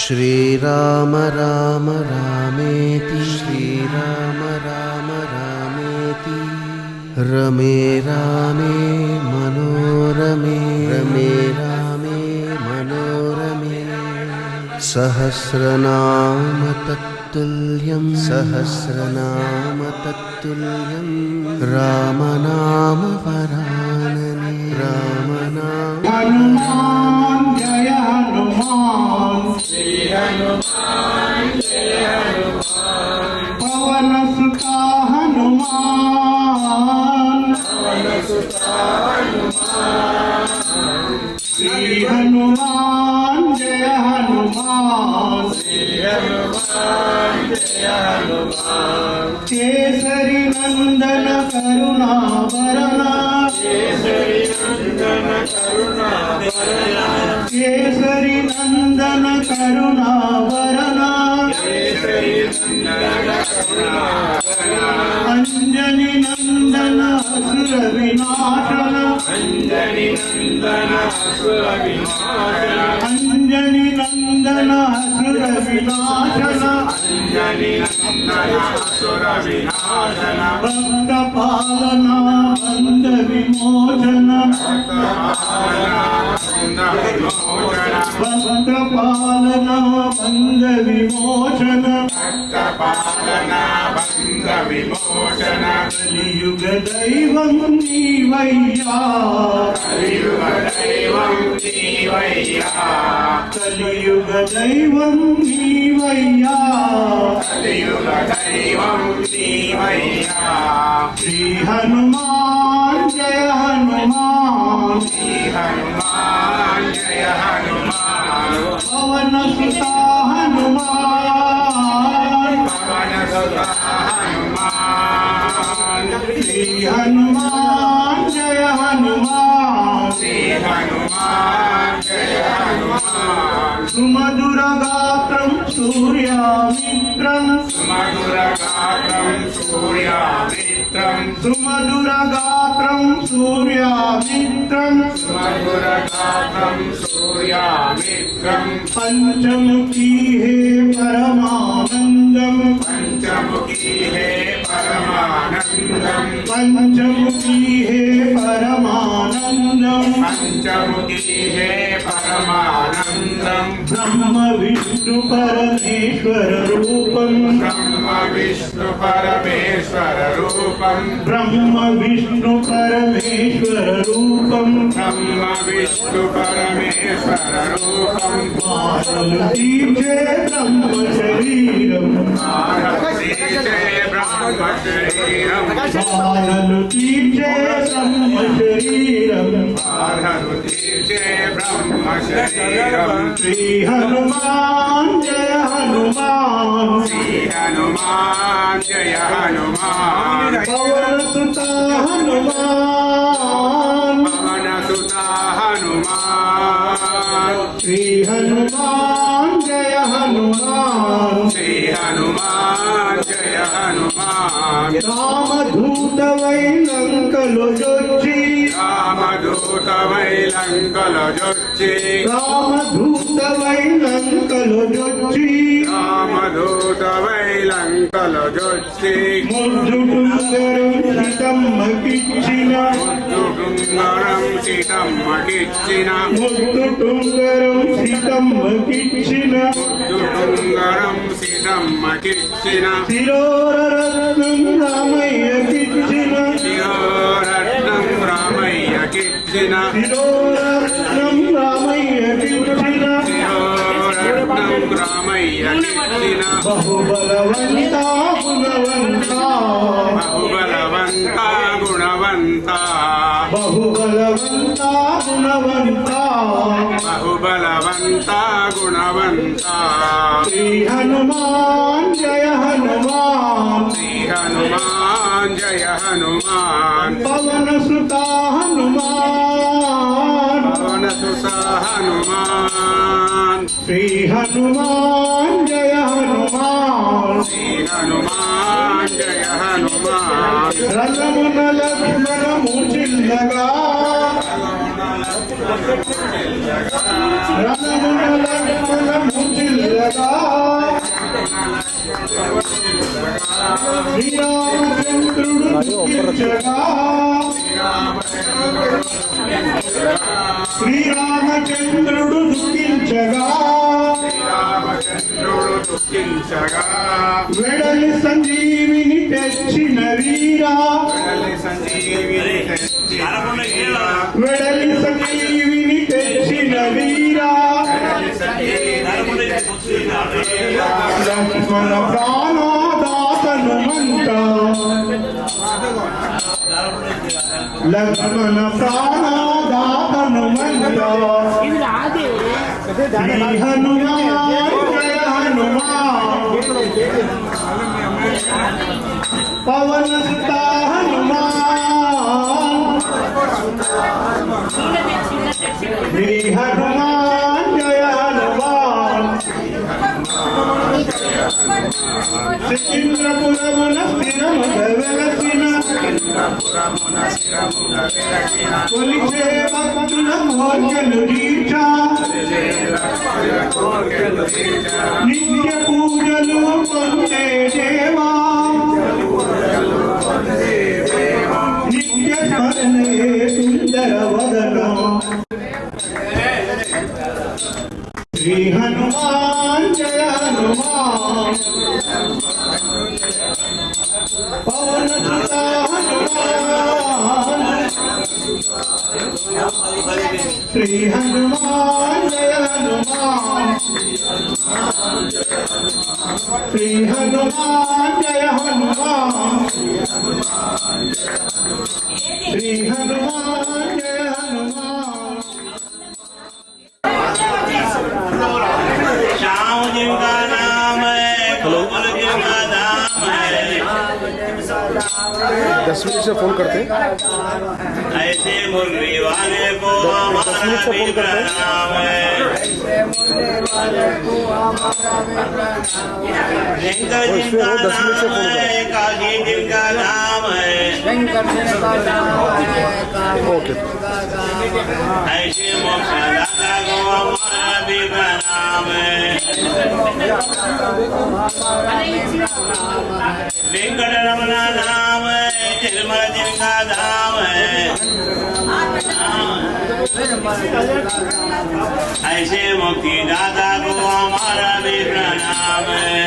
श्रीराम राम रामेति श्रीराम राम रामेति रमे रामे मनोरमे रमे रामे मनोरमे सहस्रनाम तत्तुल्यं सहस्रनाम तत्तुल्यं रामनाम वरानने रामनाम हनुमान जय हनुमान श्री हनुमान जय हनुमान पवन सुता हनुमान पवन सुता हनुमान श्री हनुमान जय हनुमान श्री हनुमान जय हनुमान केसरी नंदन करुणावरण केसरी नंदन करुणावरण केसरी नंदन करुणावरण केसरी नंदन करुणावरण अंजनी नंदन असुर विनाशन अंजनी नंदन असुर विनाशन अंजनी नंदन असुर विनाशन अंजनी नंदन असुर विनाशन भक्त पालना बंद विमोचन भक्त पालना बंद विमोचन कलियुग दैवं नीवैया कलियुग दैवं नीवैया कलियुग दैवं नीवैया कलियुग दैवं नीवैया श्री हनुमान जय हनुमान श्री हनुमान जय हनुमान पवन सुता हनुमान पवन सुता हनुमान श्री हनुमान जय हनुमान श्री हनुमान जय हनुमान सुमधुर गात्रं सूर्यामित्रं सुमधुर गात्रं सूर्यामित्रं सुमधुर गात्रं सूर्यामित्रं सुमधुर गात्रं सूर्यामित्रं पंचमुखी है परमानंदम पंचमुखी है परमानंदम पंचमुखी है परमानंदम पंचमुखी है परमानंदम ब्रह्म विष्णु परमेश्वर रूपम ब्रह्म विष्णु परमेश्वर रूपम ब्रह्म विष्णु परमेश्वर रूपम ब्रह्म विष्णु परमेश्वर रूपम भारती जय ब्रह्म शरीरम भारती जय ब्रह्म शरीरम भारती जय ब्रह्म शरीरम भारती जय ब्रह्म शरीरम श्री हनुमान जय हनुमान श्री हनुमान जय हनुमान पवन सुता हनुमान पवन सुता हनुमान श्री हनुमान जय हनुमान श्री हनुमान जय हनुमान रामदूत वैलंकलो जोची रामदूत वैलंकलो जोची रामदूत वैलंकलो जोची रामदूत वैलंकलो जोची मुद्दुडुंगरं సితమ్మకిచ్చిన ముద్దుటుంగరం సితమ్మకిచ్చిన ముద్దుటుంగరం సితమ్మకిచ్చిన ముద్దుటుంగరం సితమ్మకిచ్చిన శిరోరత్నం రామయ్యకిచ్చిన శిరోరత్నం రామయ్యకిచ్చిన శిరోరత్నం రామయ్యకిచ్చిన శిరోరత్నం రామయ్యకిచ్చిన బహుబలవంతా గుణవంతా బహుబలవంతా గుణవంతా బహుబలవంతా గుణవంతా బహుబలవంతా గుణవంతా శ్రీ హనుమాన్ జయ హనుమాన్ శ్రీ హనుమాన్ జయ హనుమాన్ పవన సుతా హనుమాన్ పవన సుతా హనుమాన్ శ్రీ హనుమాన్ జయ హనుమాన్ శ్రీ హనుమాన్ జయ హనుమాన్ రథమున లక్ష్మణము చిల్లగా రథమున లక్ష్మణము చిల్లగా దుఃఖించగా శ్రీరామచంద్రుడు దుఃఖించగా శ్రీరామచంద్రుడు దుఃఖించగా వెడలి సంజీవిని తెచ్చిన వీరా వెడలి సంజీవిని తెచ్చిన వీరా లక్ష్మణ ప్రాణదాతను మంట లక్ష్మణ ప్రాణదాతను మంట శ్రీ హనుమాన్ జయ హనుమాన్ పవన సుత హనుమాన్ శ్రీ హనుమాన్ జయ హనుమాన్ సికింద్రపురమున స్థిరముగ వెలసిన కొలిచే భక్తుల కోర్కెలు తీర్చా నిత్య పూజలు పొందే దేవా నిత్య స్మరణే సుందర వదనం శ్రీ హనుమాన్ జయ హనుమాన్ పవన సుత హనుమాన్ శ్రీ హనుమాన్ జయ హనుమాన్ శ్రీ హనుమాన్ జయ హనుమాన్ శ్రీ హనుమాన్ జయ హనుమాన్ श्याम जिनका नाम है गोकुल जिनका धाम है 10 मिनट से फोन करते हैं। ऐसे मुरली वाले को हमारा भी प्रणाम है शंकर जिनका नाम है काशी जिनका नाम है ओके ऐसे मोक्ष दाता को हमारा भी प्रणाम है वेंकटरमण नाम है निर्मल जिनका धाम है ऐसे मुक्ति दाता को हमारा भी प्रणाम है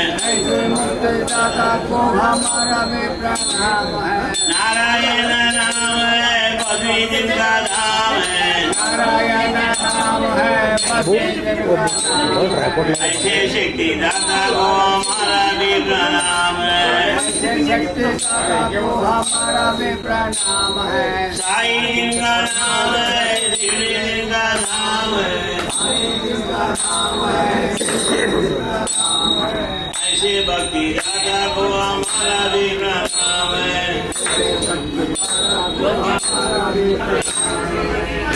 नारायण नाम है पृथ्वी जिनका धाम है ऐसे शक्ति दाता को हमारा भी प्रणाम है साई जिनका नाम है शिवली जिनका नाम है ऐसे भक्ति दाता को हमारा भी प्रणाम है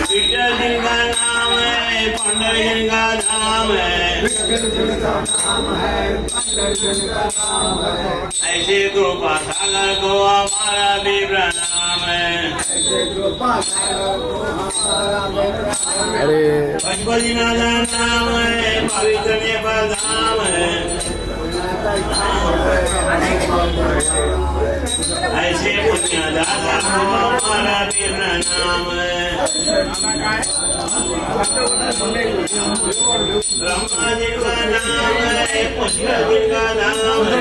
विठल जिनका नाम है पंडर जिनका नाम है ऐसे कृपा सागर को हमारा भी प्रणाम है अरे पशुपतिनाथ नाम है पवित्र नेपाल धाम है ऐसे पुण्य दाता को हमारा भी प्रणाम है ब्रह्मा जी का नाम है पुष्कर जी का नाम है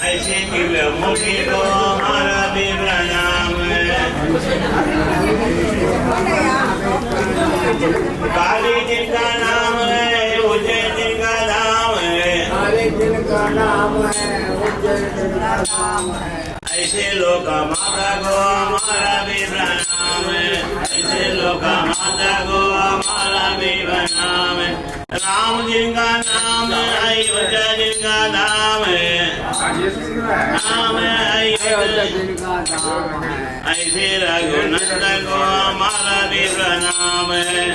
ऐसे दिव्य मूर्ति को हमारा भी प्रणाम है काली जी का नाम है उज्जैन जी का नाम है ऐसे लोक माता को हमारा भी प्रणाम है ऐसे लोक माता को हमारा भी प्रणाम है राम जी का नाम है अयोध्या जी का नाम है ऐसे रघुनंदन को हमारा भी प्रणाम है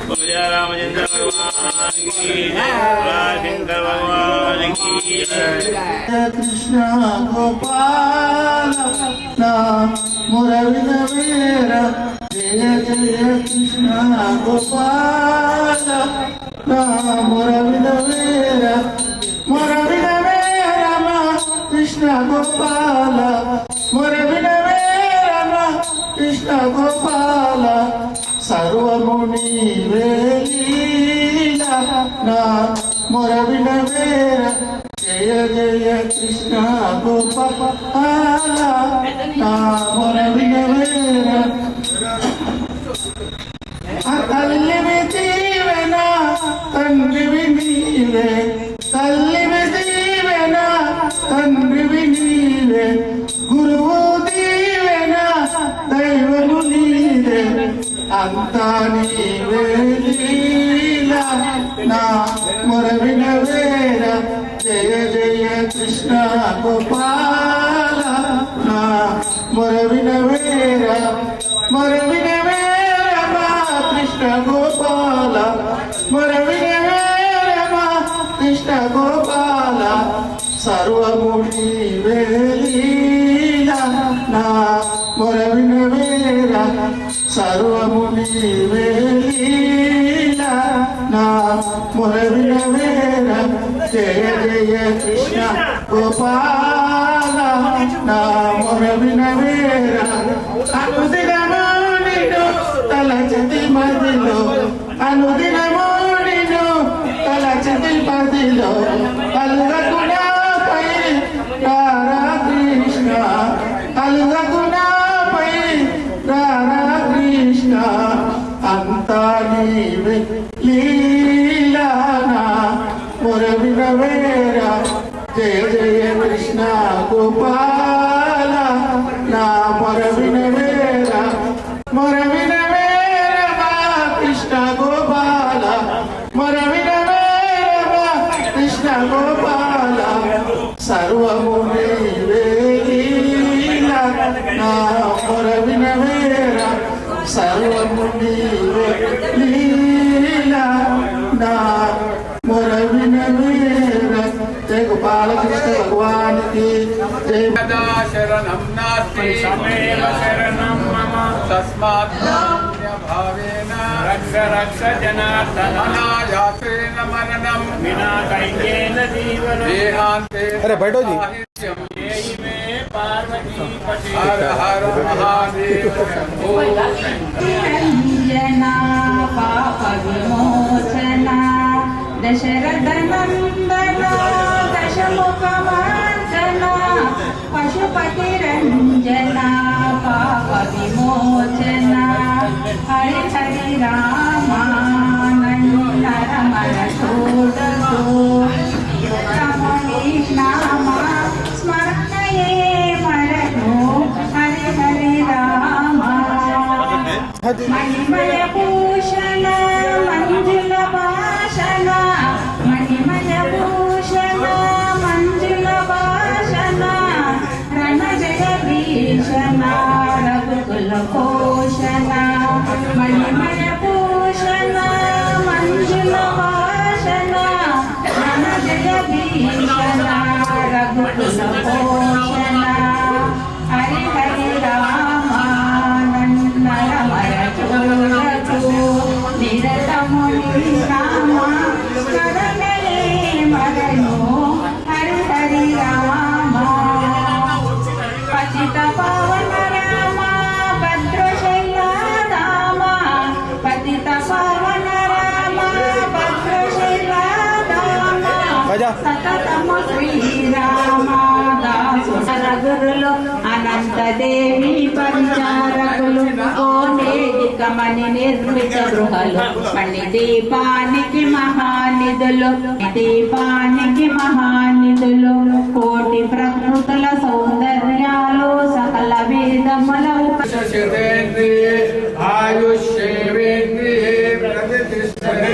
पूजा रामचंद्र भगवान की शंकर भगवान की कृष्ण गोपाल मुरविनवे జయ జయ కృష్ణ గోపాల నా మొరవినవేర మొరవినవేరమ కృష్ణ గోపాల మొరవినవేరమ కృష్ణ గోపాల సర్వము నీవేలీల నా మొరవినవేర జయ జయ కృష్ణ గోపాల నా మొరవినవేర తల్లివి దీవెనా తండ్రివి నీవే తల్లివి దీవెనా తండ్రివి నీవే గురువు దీవెనా దైవము నీవే అంతా నీవే లీలా నా మొరవినవేర జయ జయ కృష్ణ గోపాల నా మొరవినవేర మొరవినవేర మా కృష్ణ గోపాల మొరవినవేర మా కృష్ణ గోపాల సర్వము నీవే లీలా నా మొరవినవేర సర్వము నీవే లీలా నా మొరవినవేర జయ జయ కృష్ణ గోపాల నా మొరవినవేర అనుదినము నిన్ను తలచతి మదిలో అనుదినము నిన్ను తలచతి మదిలో అలుగకునాపై రారా కృష్ణ అలుగకునాపై రారా కృష్ణ అంతా నీవే లీలా నా మొరవినవేర జయ జయ కృష్ణ గోపాల నా మొరవినవేర మొరవినవేర మా కృష్ణ గోపాల మొరవినవేర మా కృష్ణ గోపాల సర్వము నీవే లీలా నా మొరవినవేర సర్వము నీవే లీలా నా మొరవినవేర జయ గోపాల కృష్ణ భగవాన్ కి జయ शरणं नास्ति समेव शरणं मम तस्मात् भावेन रक्ष रक्ष जनार्दन अनायासेन मरणं विना कैकेन जीवनं देहान्ते अरे बैठो जी। देहि मे पार्वती पति हर हर महादेव शंभो निरञ्जना पापविमोचना दशरथनन्दना दशमुखमार्जना पशुपतिरञ्जना पापविमोचना हरि हरि रामानन्दरमण शोधतो रमणीनामा स्मरणये मरणो हरि हरि रामा मणिमय भूषण मंजुल भाषण मणिमय भूषण मंजुल भाषण रण जय भीषण रघुकुल भूषण मणिमय भूषण मंजुल भाषण रण जय भीषण रघुकुल भूषण हरि हरि रामानन्दरमरचोरचो निरतमुनि राम स्मरणये मरणो हरि हरि राम पतित पावन राम भद्रशैला राम पतित पावन राम भद्रशैला राम सततम श्रीराम दासु సరగురులు అనంత దేవి పంచారకులు కోనేదికమని నిర్మిత గృహలు మణి దీపానికి మహానిధులు దీపానికి మహానిధులు కోటి ప్రకృతుల సౌందర్యాలు సకల వేదముల शतेन्द्रिये आयुष्येवेन्द्रिये प्रतिष्ठते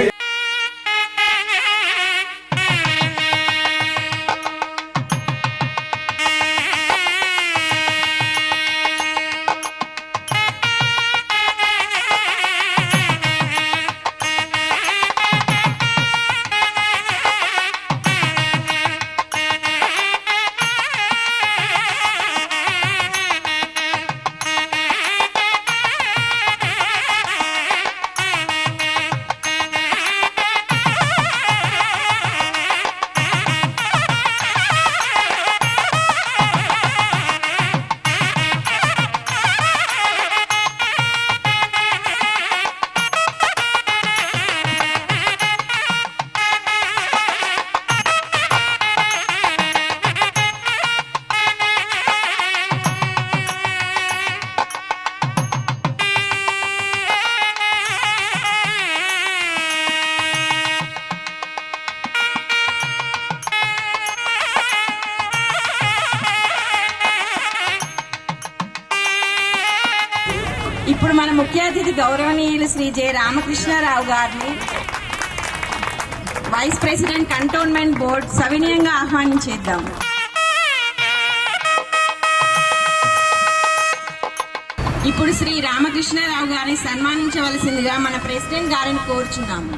ఇప్పుడు మన ముఖ్య అతిథి గౌరవనీయులు శ్రీ జె రామకృష్ణారావు గారిని వైస్ ప్రెసిడెంట్ కంటోన్మెంట్ బోర్డ్ సవినయంగా ఆహ్వానించేద్దాం. ఇప్పుడు శ్రీ రామకృష్ణారావు గారిని సన్మానించవలసిందిగా మన ప్రెసిడెంట్ గారిని కోరుచున్నాము.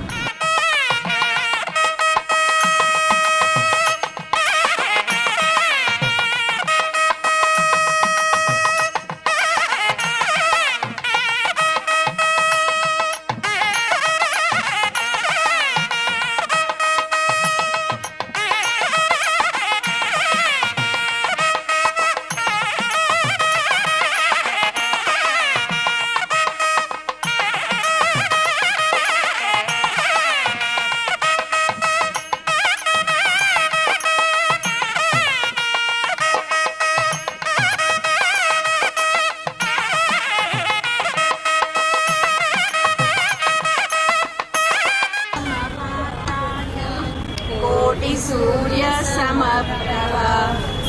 కోటి సూర్య సమప్రభ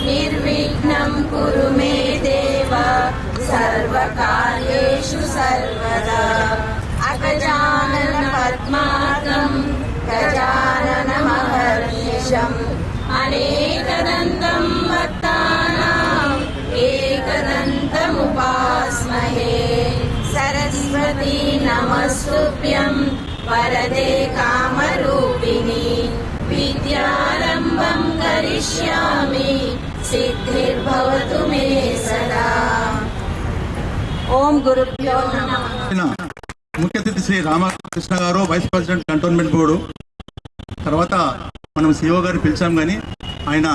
నిర్విఘ్నం కురు మే దేవ సర్వకార్యేషు సర్వదా అగజానన పద్మాకం గజానన మహర్నిశం అనేకదంతం భక్తానాం ఏకదంతముపాస్మహే సరస్వతీ నమస్తుభ్యం వరదే కామరూపిణి విద్యారంభం కరిష్యామి సిద్ధిర్భవతు మే సదా. ఓం గురుభ్యో నమః. ముఖ్య అతిథి శ్రీ రామకృష్ణ గారు, వైస్ ప్రెసిడెంట్ కంటోన్మెంట్ బోర్డు. తర్వాత మనం సిఓ గారిని పిలిచాం, కానీ ఆయన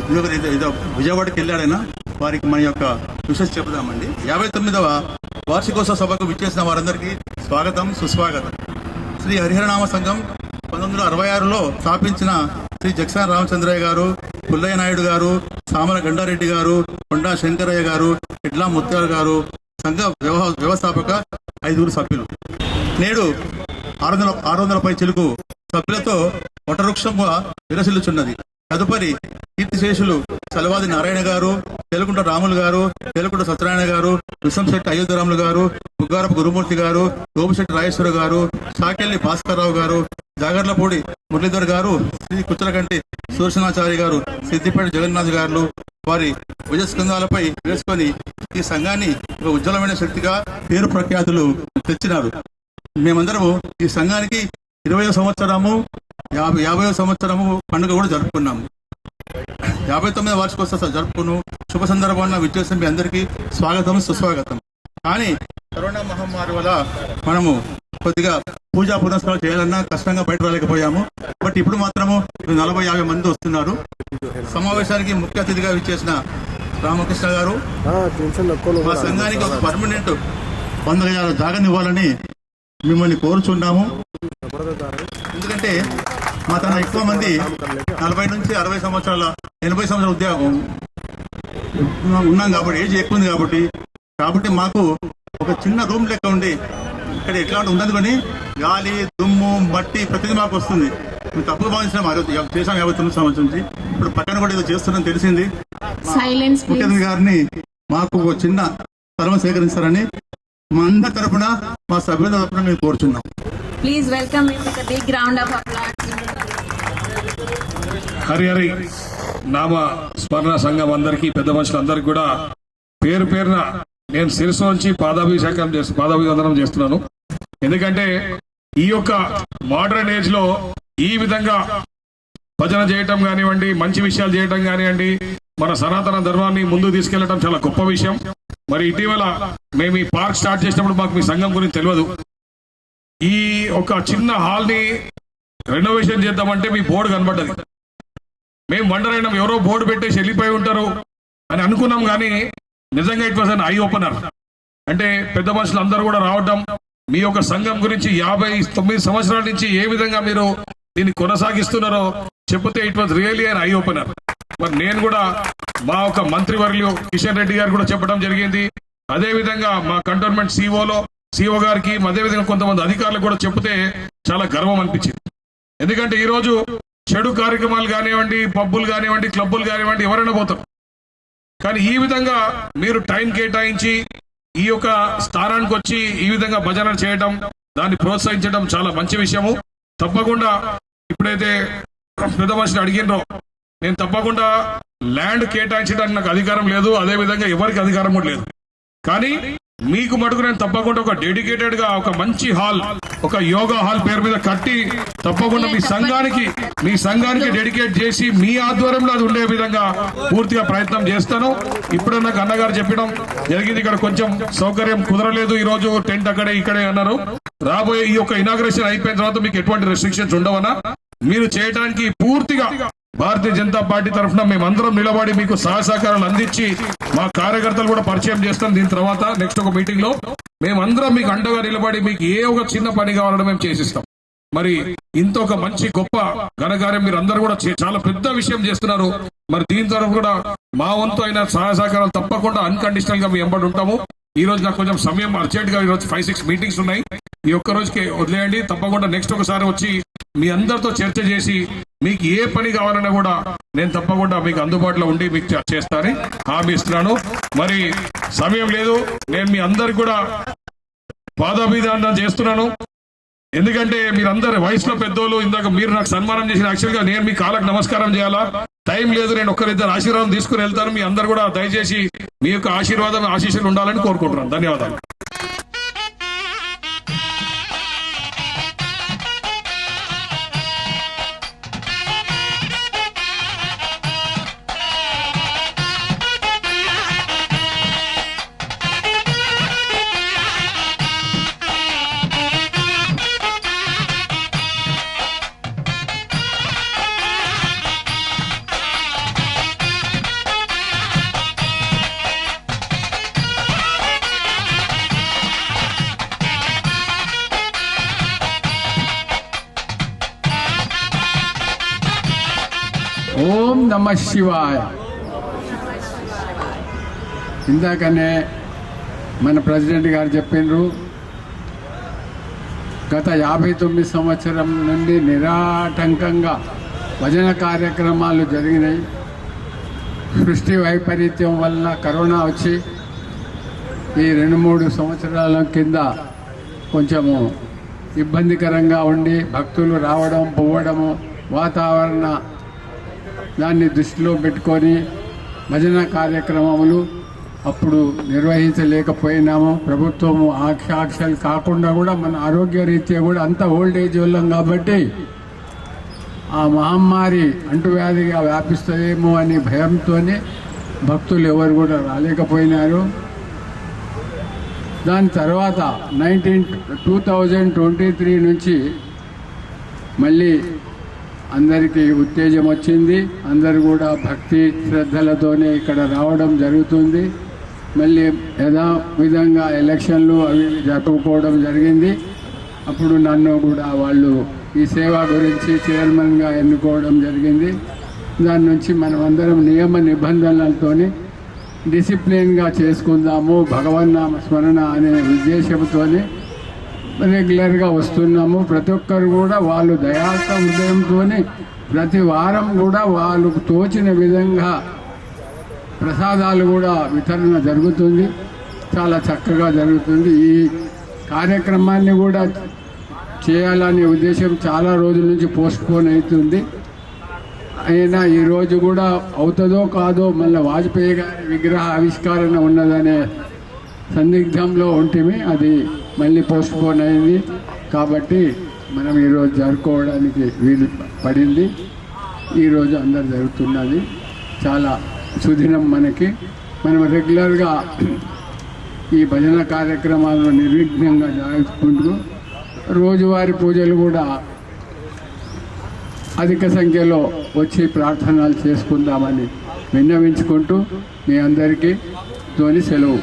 ఉద్యోగం ఏదో విజయవాడకి వెళ్ళాడు. ఆయన వారికి మన యొక్క విషెస్ చెబుదామండి. 59వ వార్షికోత్సవ సభకు విచ్చేసిన వారందరికీ స్వాగతం, సుస్వాగతం. శ్రీ హరిహరనామ సంఘం 1966లో స్థాపించిన శ్రీ జక్సాన్ రామచంద్రయ్య గారు, పుల్లయ్య నాయుడు గారు, సామల గండారెడ్డి గారు, కొండా శంకరయ్య గారు, ఇడ్లా ముత్యాల గారు సంఘ వ్యవస్థాపక 5 సభ్యులు. నేడు 600 పై చిలుకు సభ్యులతో వటవృక్షంగా విరసిల్లుచున్నది. తదుపరి కీర్తిశేషులు చలవాది నారాయణ గారు, తెలుగుంట రాములు గారు, తెలుగుంట సత్యనారాయణ గారు, విశ్వంశెట్టి అయోధ్యరాములు గారు, బుగ్గారపు గురుమూర్తి గారు, గోపిశెట్టి రాజేశ్వర గారు, సాకెల్లి భాస్కర్రావు గారు, జాగర్లపూడి మురళీధర్ గారు, శ్రీ కుచ్చలకంటి సూర్షణాచారి గారు, సిద్దిపేట జగన్నాథ్ గారు వారి భుజస్కంధాలపై వేసుకొని ఈ సంఘాన్ని ఒక ఉజ్వలమైన శక్తిగా పేరు ప్రఖ్యాతులు తెచ్చినారు. మేమందరము ఈ సంఘానికి 20వ సంవత్సరము 50వ సంవత్సరము పండుగ కూడా జరుపుకున్నాము. 59వ వార్షికోత్సవ జరుపుకును శుభ సందర్భాన్ని విచ్చేసిన మీ అందరికీ స్వాగతం, సుస్వాగతం. కానీ కరోనా మహమ్మారి వల్ల మనము కొద్దిగా పూజా పునస్కారాలు చేయాలన్నా కష్టంగా బయట రాలేకపోయాము. బట్ ఇప్పుడు మాత్రము 40-50 మంది వస్తున్నారు. సమావేశానికి ముఖ్య అతిథిగా విచ్చేసిన రామకృష్ణ గారు మా సంఘానికి ఒక పర్మనెంట్ 100 గజాల జాగానివ్వాలని మిమ్మల్ని కోరుచున్నాము. ఎందుకంటే మా తన ఎక్కువ మంది 40 నుంచి 60 సంవత్సరాల 80 సంవత్సరాల ఉద్యోగం ఉన్నాం కాబట్టి, ఏజ్ ఎక్కువ ఉంది కాబట్టి మాకు ఒక చిన్న రూమ్ లెక్క ఉండి ఇక్కడ ఎట్లాంటి ఉండదు, కానీ గాలి, దుమ్ము, మట్టి ప్రతిదీ మాకు వస్తుంది. మేము తప్పుగా భావించినాం. చేసాం 59 సంవత్సరం నుంచి. ఇప్పుడు పక్కన కూడా ఏదో చేస్తున్నాం తెలిసింది. ముఖ్య అతిథి గారిని మాకు ఒక చిన్న స్థలం సేకరిస్తారని మా అందరి తరఫున, మా సభ్యుల తరఫున మేము కోరుచున్నాం. Please welcome with a big round of applause. Hari Nama Smarana సంఘం అందరికీ, పెద్ద మనుషులందరికీ కూడా పేరు పేరున నేను శిరస్సు నుంచి పాదాభివందనం చేస్తున్నాను. ఎందుకంటే ఈ యొక్క మోడర్న్ ఏజ్ లో ఈ విధంగా భజన చేయటం కానివ్వండి, మంచి విషయాలు చేయటం కానివ్వండి, మన సనాతన ధర్మాన్ని ముందుకు తీసుకెళ్లడం చాలా గొప్ప విషయం. మరి ఇటీవల మేము ఈ పార్క్ స్టార్ట్ చేసినప్పుడు మాకు మీ సంఘం గురించి తెలియదు. ఈ ఒక చిన్న హాల్ ని రెనోవేషన్ చేద్దామంటే మీ బోర్డు కనబడ్డది. మేము వండర్ అయినాం, ఎవరో బోర్డు పెట్టేసి వెళ్ళిపోయి ఉంటారు అని అనుకున్నాం. కానీ నిజంగా it was an eye opener. అంటే పెద్ద మనుషులు అందరూ కూడా రావటం, మీ యొక్క సంఘం గురించి 59 సంవత్సరాల నుంచి ఏ విధంగా మీరు దీన్ని కొనసాగిస్తున్నారో చెప్తే it was really an eye opener. మరి నేను కూడా మా ఒక మంత్రివర్యులు కిషన్ రెడ్డి గారు కూడా చెప్పడం జరిగింది. అదే విధంగా మా కంటోన్మెంట్ సిఓ గారికి, అదేవిధంగా కొంతమంది అధికారులకు కూడా చెప్తే చాలా గర్వం అనిపించింది. ఎందుకంటే ఈరోజు చెడు కార్యక్రమాలు కానివ్వండి, పబ్బులు కానివ్వండి, క్లబ్బులు కానివ్వండి, ఎవరైనా పోతారు. కానీ ఈ విధంగా మీరు టైం కేటాయించి ఈ యొక్క స్థానానికి వచ్చి ఈ విధంగా భజన చేయడం, దాన్ని ప్రోత్సహించడం చాలా మంచి విషయము. తప్పకుండా ఇప్పుడైతే పెద్ద మనిషిని అడిగినో, నేను తప్పకుండా ల్యాండ్ కేటాయించడానికి నాకు అధికారం లేదు, అదే విధంగా ఎవరికి అధికారం కూడా లేదు. కానీ మీకు మటుకు నేను తప్పకుండా ఒక డెడికేటెడ్ గా ఒక మంచి హాల్, ఒక యోగా హాల్ పేరు మీద కట్టి తప్పకుండా మీ సంఘానికి డెడికేట్ చేసి మీ ఆధ్వర్యంలో అది ఉండే విధంగా పూర్తిగా ప్రయత్నం చేస్తాను. ఇప్పుడే నాకు అన్నగారు చెప్పడం జరిగింది, ఇక్కడ కొంచెం సౌకర్యం కుదరలేదు, ఈ రోజు టెంట్ అక్కడే ఇక్కడే అన్నారు. రాబోయే ఈ యొక్క ఇనాగ్రేషన్ అయిపోయిన తర్వాత మీకు ఎటువంటి రెస్ట్రిక్షన్స్ ఉండవన్నా, మీరు చేయడానికి పూర్తిగా భారతీయ జనతా పార్టీ తరఫున మేమందరం నిలబడి మీకు సహకారాలు అందించి మా కార్యకర్తలు కూడా పరిచయం చేస్తాం. దీని తర్వాత నెక్స్ట్ ఒక మీటింగ్ లో మేమందరం మీకు అండగా నిలబడి మీకు ఏ ఒక చిన్న పని కావాలని మేము చేసిస్తాం. మరి ఇంత ఒక మంచి గొప్ప ఘనకార్యం మీరు అందరూ కూడా చాలా పెద్ద విషయం చేస్తున్నారు. మరి దీని తరఫు కూడా మా వంతు అయిన సహకారాలు తప్పకుండా అన్కండిషనల్ గా మీ వెంబడి ఉంటాము. ఈ రోజు నాకు కొంచెం సమయం అర్జెంట్ గా, ఈ రోజు 5-6 మీటింగ్స్ ఉన్నాయి, ఈ ఒక్క రోజుకి వదిలేయండి. తప్పకుండా నెక్స్ట్ ఒకసారి వచ్చి మీ అందరితో చర్చ చేసి మీకు ఏ పని కావాలన్నా కూడా నేను తప్పకుండా మీకు అందుబాటులో ఉండి మీకు చేస్తానని హామీ ఇస్తున్నాను. మరి సమయం లేదు, నేను మీ అందరికి కూడా పాదాభివందనం చేస్తున్నాను. ఎందుకంటే మీరందరు వయసులో పెద్దోళ్ళు, ఇందాక మీరు నాకు సన్మానం చేసిన, యాక్చువల్ గా నేను మీ కాళ్ళకు నమస్కారం చేయాలా, టైం లేదు, నేను ఒక్కరిద్దరు ఆశీర్వాదం తీసుకుని వెళ్తాను. మీ అందరు కూడా దయచేసి మీ యొక్క ఆశీర్వాదం ఆశీస్సులు ఉండాలని కోరుకుంటున్నాను. ధన్యవాదాలు. ఓం నమ శివాయ. ఇందాకనే మన ప్రెసిడెంట్ గారు చెప్పిండ్రు, గత 59 సంవత్సరం నుండి నిరాటంకంగా భజన కార్యక్రమాలు జరిగినాయి. సృష్టి వైపరీత్యం వల్ల కరోనా వచ్చి ఈ 2-3 సంవత్సరాల కింద కొంచెము ఇబ్బందికరంగా ఉండి భక్తులు రావడం పోవడము, వాతావరణ దాన్ని దృష్టిలో పెట్టుకొని భజన కార్యక్రమములు అప్పుడు నిర్వహించలేకపోయినాము. ప్రభుత్వము ఆంక్షలు కాకుండా కూడా మన ఆరోగ్య రీత్యా కూడా అంత ఓల్డ్ ఏజ్ వాళ్ళం కాబట్టి ఆ మహమ్మారి అంటువ్యాధిగా వ్యాపిస్తుందేమో అని భయంతోనే భక్తులు ఎవరు కూడా రాలేకపోయినారు. దాని తర్వాత 2023 నుంచి మళ్ళీ అందరికీ ఉత్తేజం వచ్చింది. అందరు కూడా భక్తి శ్రద్ధలతోనే ఇక్కడ రావడం జరుగుతుంది. మళ్ళీ యథావిధంగా ఎలక్షన్లు అవి జరుపుకోవడం జరిగింది. అప్పుడు నన్ను కూడా వాళ్ళు ఈ సేవ గురించి చైర్మన్గా ఎన్నుకోవడం జరిగింది. దాని నుంచి మనం అందరం నియమ నిబంధనలతోని డిసిప్లిన్గా చేసుకుందాము, భగవన్నామ స్మరణ అనే ఉద్దేశంతో రెగ్యులర్గా వస్తున్నాము. ప్రతి ఒక్కరు కూడా వాళ్ళు దయార్థ హృదయంతో ప్రతి వారం కూడా వాళ్ళకు తోచిన విధంగా ప్రసాదాలు కూడా వితరణ జరుగుతుంది. చాలా చక్కగా జరుగుతుంది. ఈ కార్యక్రమాన్ని కూడా చేయాలనే ఉద్దేశం చాలా రోజుల నుంచి పోస్ట్పోన్ అవుతుంది. అయినా ఈరోజు కూడా అవుతుందో కాదో, మళ్ళీ వాజ్పేయి గారి విగ్రహ ఆవిష్కరణ ఉన్నదనే సందిగ్ధంలో ఉంటిమి, అది మళ్ళీ పోస్ట్పోన్ అయింది. కాబట్టి మనం ఈరోజు జరుపుకోవడానికి వీలు పడింది. ఈరోజు అందరు జరుగుతున్నది. చాలా సుదినం మనకి. మనం రెగ్యులర్గా ఈ భజన కార్యక్రమాలను నిర్విఘ్నంగా జరుపుకుంటూ రోజువారీ పూజలు కూడా అధిక సంఖ్యలో వచ్చి ప్రార్థనలు చేసుకుందామని విన్నవించుకుంటూ మీ అందరికీ తోని సెలవు.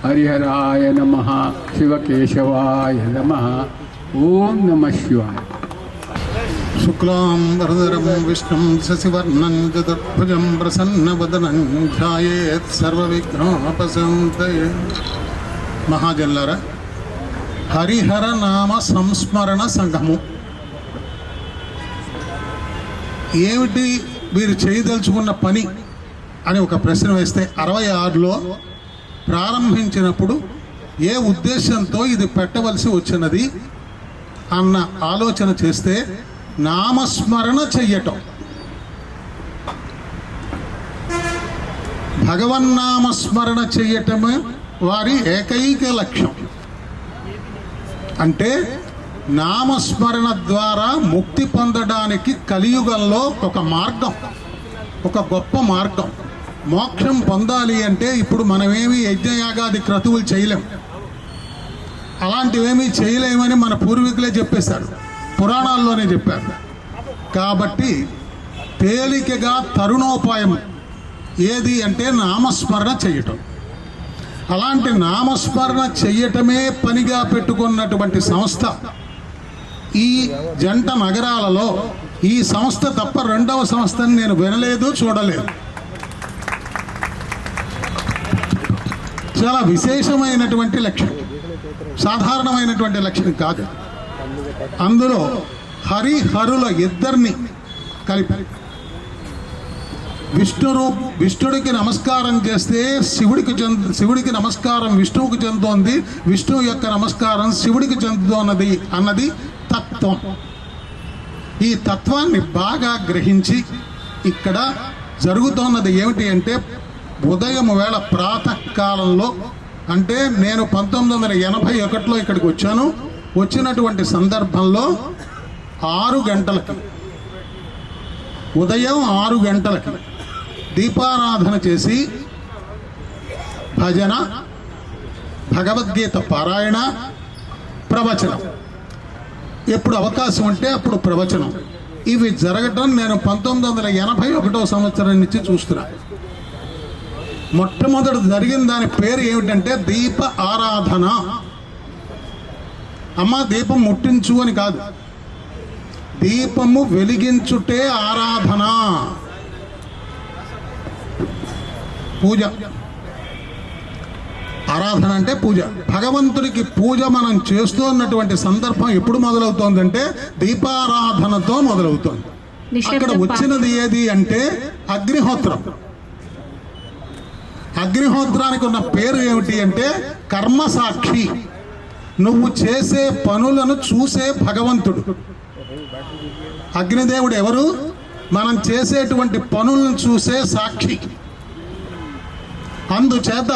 హరిహరాయ నమః, శివకేశవాయ నమః. ఓం నమః శివాయ. శుక్లాం వరదరం విష్ణుం శశివర్ణం చతుర్భుజం ప్రసన్నవదనం ధ్యాయేత్ సర్వవిఘ్నోపశాంతయే. మహాజనులారా, హరిహర నామ సంస్మరణ సంఘము ఏమిటి, మీరు చేయదలుచుకున్న పని అని ఒక ప్రశ్న వేస్తే 66లో ప్రారంభించినప్పుడు ఏ ఉద్దేశంతో ఇది పెట్టవలసి వచ్చినది అన్న ఆలోచన చేస్తే నామస్మరణ చెయ్యటం, భగవన్నామస్మరణ చెయ్యటమే వారి ఏకైక లక్ష్యం. అంటే నామస్మరణ ద్వారా ముక్తి పొందడానికి కలియుగంలో ఒక మార్గం, ఒక గొప్ప మార్గం. మోక్షం పొందాలి అంటే ఇప్పుడు మనమేమి యజ్ఞయాగాది క్రతువులు చేయలేం, అలాంటివేమీ చేయలేమని మన పూర్వీకులే చెప్పేశారు, పురాణాల్లోనే చెప్పారు. కాబట్టి తేలికగా తరుణోపాయం ఏది అంటే నామస్మరణ చెయ్యటం. అలాంటి నామస్మరణ చెయ్యటమే పనిగా పెట్టుకున్నటువంటి సంస్థ ఈ జంట నగరాలలో ఈ సంస్థ తప్ప రెండవ సంస్థని నేను వినలేదు, చూడలేదు. చాలా విశేషమైనటువంటి లక్ష్యం, సాధారణమైనటువంటి లక్ష్యం కాదు. అందులో హరిహరుల ఇద్దరిని కలిపి విష్ణుడికి నమస్కారం చేస్తే శివుడికి నమస్కారం విష్ణువుకి చెందుతోంది, విష్ణువు యొక్క నమస్కారం శివుడికి చెందుతోన్నది అన్నది తత్వం. ఈ తత్వాన్ని బాగా గ్రహించి ఇక్కడ జరుగుతున్నది ఏమిటి అంటే ఉదయం వేళ ప్రాతకాలంలో, అంటే నేను 1981లో ఇక్కడికి వచ్చాను. వచ్చినటువంటి సందర్భంలో 6 గంటలకి, ఉదయం 6 గంటలకి దీపారాధన చేసి భజన, భగవద్గీత పారాయణ, ప్రవచనం, ఎప్పుడు అవకాశం ఉంటే అప్పుడు ప్రవచనం, ఇవి జరగటం నేను 1981 సంవత్సరం నుంచి చూస్తున్నా. మొట్టమొదటి జరిగిన దాని పేరు ఏమిటంటే దీప ఆరాధన. అమ్మ దీపం ముట్టించు అని కాదు, దీపము వెలిగించుటే ఆరాధన, పూజ. ఆరాధన అంటే పూజ. భగవంతుడికి పూజ మనం చేస్తున్నటువంటి సందర్భం ఎప్పుడు మొదలవుతోందంటే దీపారాధనతో మొదలవుతోంది. అక్కడ వచ్చినది ఏది అంటే అగ్నిహోత్రం. అగ్నిహోత్రానికి ఉన్న పేరు ఏమిటి అంటే కర్మసాక్షి. నువ్వు చేసే పనులను చూసే భగవంతుడు. అగ్నిదేవుడు ఎవరు? మనం చేసేటువంటి పనులను చూసే సాక్షి. అందుచేత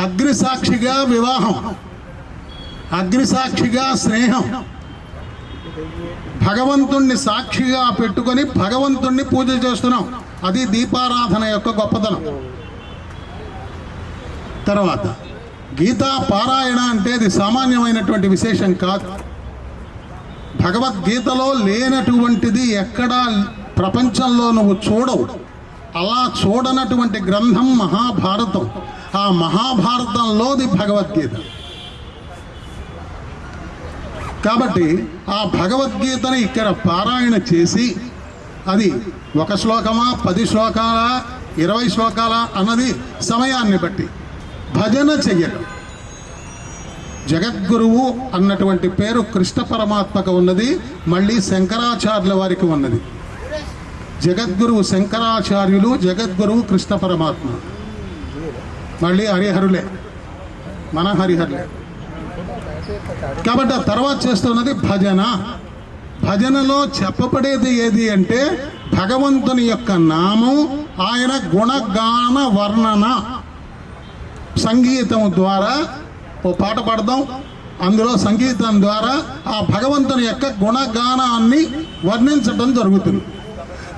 అగ్నిసాక్షిగా వివాహం, అగ్నిసాక్షిగా స్నేహం, భగవంతుణ్ణి సాక్షిగా పెట్టుకొని భగవంతుణ్ణి పూజ చేస్తున్నాం. అది దీపారాధన యొక్క గొప్పతనం. తర్వాత గీతా పారాయణ అంటే అది సామాన్యమైనటువంటి విశేషం కాదు. భగవద్గీతలో లేనటువంటిది ఎక్కడా ప్రపంచంలో నువ్వు చూడవు. అలా చూడనటువంటి గ్రంథం మహాభారతం. ఆ మహాభారతంలోది భగవద్గీత. కాబట్టి ఆ భగవద్గీతని ఇక్కడ పారాయణ చేసి అది 1 శ్లోకమా 10 శ్లోకాలా 20 శ్లోకాలా అన్నది సమయాన్ని బట్టి భజన చెయ్యడం. జగద్గురువు అన్నటువంటి పేరు కృష్ణ పరమాత్మకు ఉన్నది, మళ్ళీ శంకరాచార్యుల వారికి ఉన్నది. జగద్గురువు శంకరాచార్యులు, జగద్గురువు కృష్ణ పరమాత్మ, మళ్ళీ హరిహరులే, మన హరిహరులే. కాబట్టి ఆ తర్వాత చేస్తున్నది భజన. భజనలో చెప్పబడేది ఏది అంటే భగవంతుని యొక్క నామం, ఆయన గుణగాన వర్ణన. సంగీతం ద్వారా ఓ పాట పాడదాం, అందులో సంగీతం ద్వారా ఆ భగవంతుని యొక్క గుణగానాన్ని వర్ణించడం జరుగుతుంది.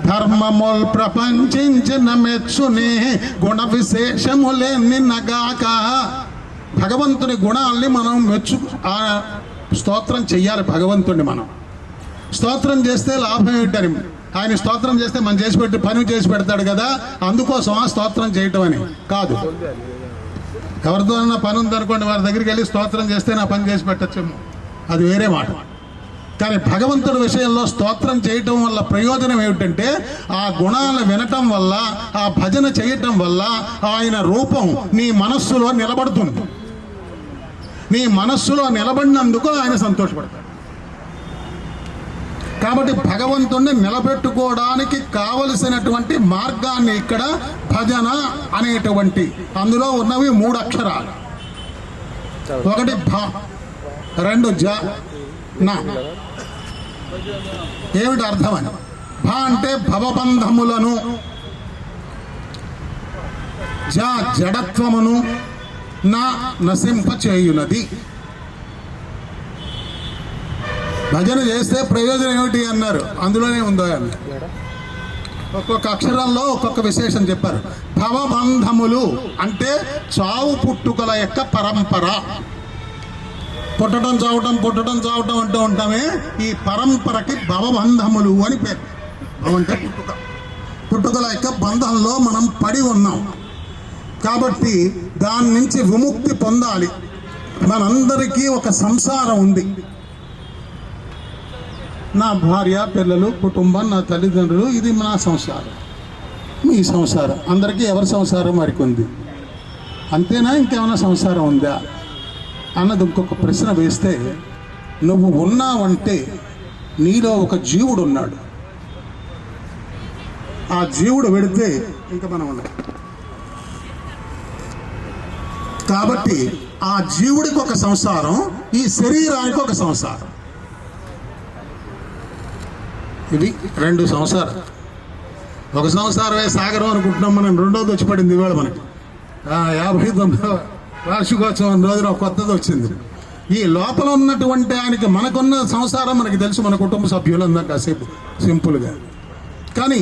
ధర్మముల్ ప్రపంచించిన మెచ్చునే గుణ విశేషములే నిన్నగాక. భగవంతుని గుణాల్ని మనం స్తోత్రం చెయ్యాలి. భగవంతుడిని మనం స్తోత్రం చేస్తే లాభం ఏంటని, ఆయన స్తోత్రం చేస్తే మనం పని చేసి పెడతాడు కదా, అందుకోసం ఆ స్తోత్రం చేయటం అని కాదు. ఎవరితో పని ఉందనుకోండి, వారి దగ్గరికి వెళ్ళి స్తోత్రం చేస్తే నా పని చేసి పెట్టచ్చేమో, అది వేరే మాట. కానీ భగవంతుడి విషయంలో స్తోత్రం చేయటం వల్ల ప్రయోజనం ఏమిటంటే ఆ గుణాలను వినటం వల్ల, ఆ భజన చేయటం వల్ల ఆయన రూపం నీ మనస్సులో నిలబడుతుంది. నీ మనస్సులో నిలబడినందుకు ఆయన సంతోషపడతాడు. కాబట్టి భగవంతుణ్ణి నిలబెట్టుకోవడానికి కావలసినటువంటి మార్గాన్ని ఇక్కడ భజన అనేటువంటి, అందులో ఉన్నవి 3 అక్షరాలు. ఒకటి భ, 2 జ, నా. ఏమిటి అర్థం అని? భ అంటే భవబంధములను, జ జడత్వమును, నా నశింప చేయునది. భజన చేస్తే ప్రయోజనం ఏమిటి అన్నారు, అందులోనే ఉందో అన్నారు. ఒక్కొక్క అక్షరంలో ఒక్కొక్క విశేషం చెప్పారు. భవబంధములు అంటే చావు పుట్టుకల యొక్క పరంపర. పుట్టడం చావటం అంటూ ఉంటామే, ఈ పరంపరకి భవబంధములు అని పేరు. భవం అంటే పుట్టుక, పుట్టుకల యొక్క బంధంలో మనం పడి ఉన్నాం. కాబట్టి దాని నుంచి విముక్తి పొందాలి. మనందరికీ ఒక సంసారం ఉంది. నా భార్య, పిల్లలు, కుటుంబం, నా తల్లిదండ్రులు, ఇది నా సంసారం, మీ సంసారం. అందరికీ ఎవరి సంసారం వారికి ఉంది. అంతేనా, ఇంకేమైనా సంసారం ఉందా అన్నది ఇంకొక ప్రశ్న వేస్తే, నువ్వు ఉన్నావంటే నీలో ఒక జీవుడు ఉన్నాడు. ఆ జీవుడు వెడితే ఇంకా మనం ఉన్నాం. కాబట్టి ఆ జీవుడికి ఒక సంసారం, ఈ శరీరానికి ఒక సంసారం. ఇవి 2 సంసారాలు. ఒక సంసారమే సాగరం అనుకుంటున్నాం మనం. రెండోది వచ్చి పడింది ఇవాళ మనకి. 59వ వార్షికోత్సవం రోజున కొత్తది వచ్చింది. ఈ లోపల ఉన్నటువంటి ఆయనకి మనకున్న సంసారం మనకి తెలుసు, మన కుటుంబ సభ్యులందరూ కాసేపు సింపుల్గా. కానీ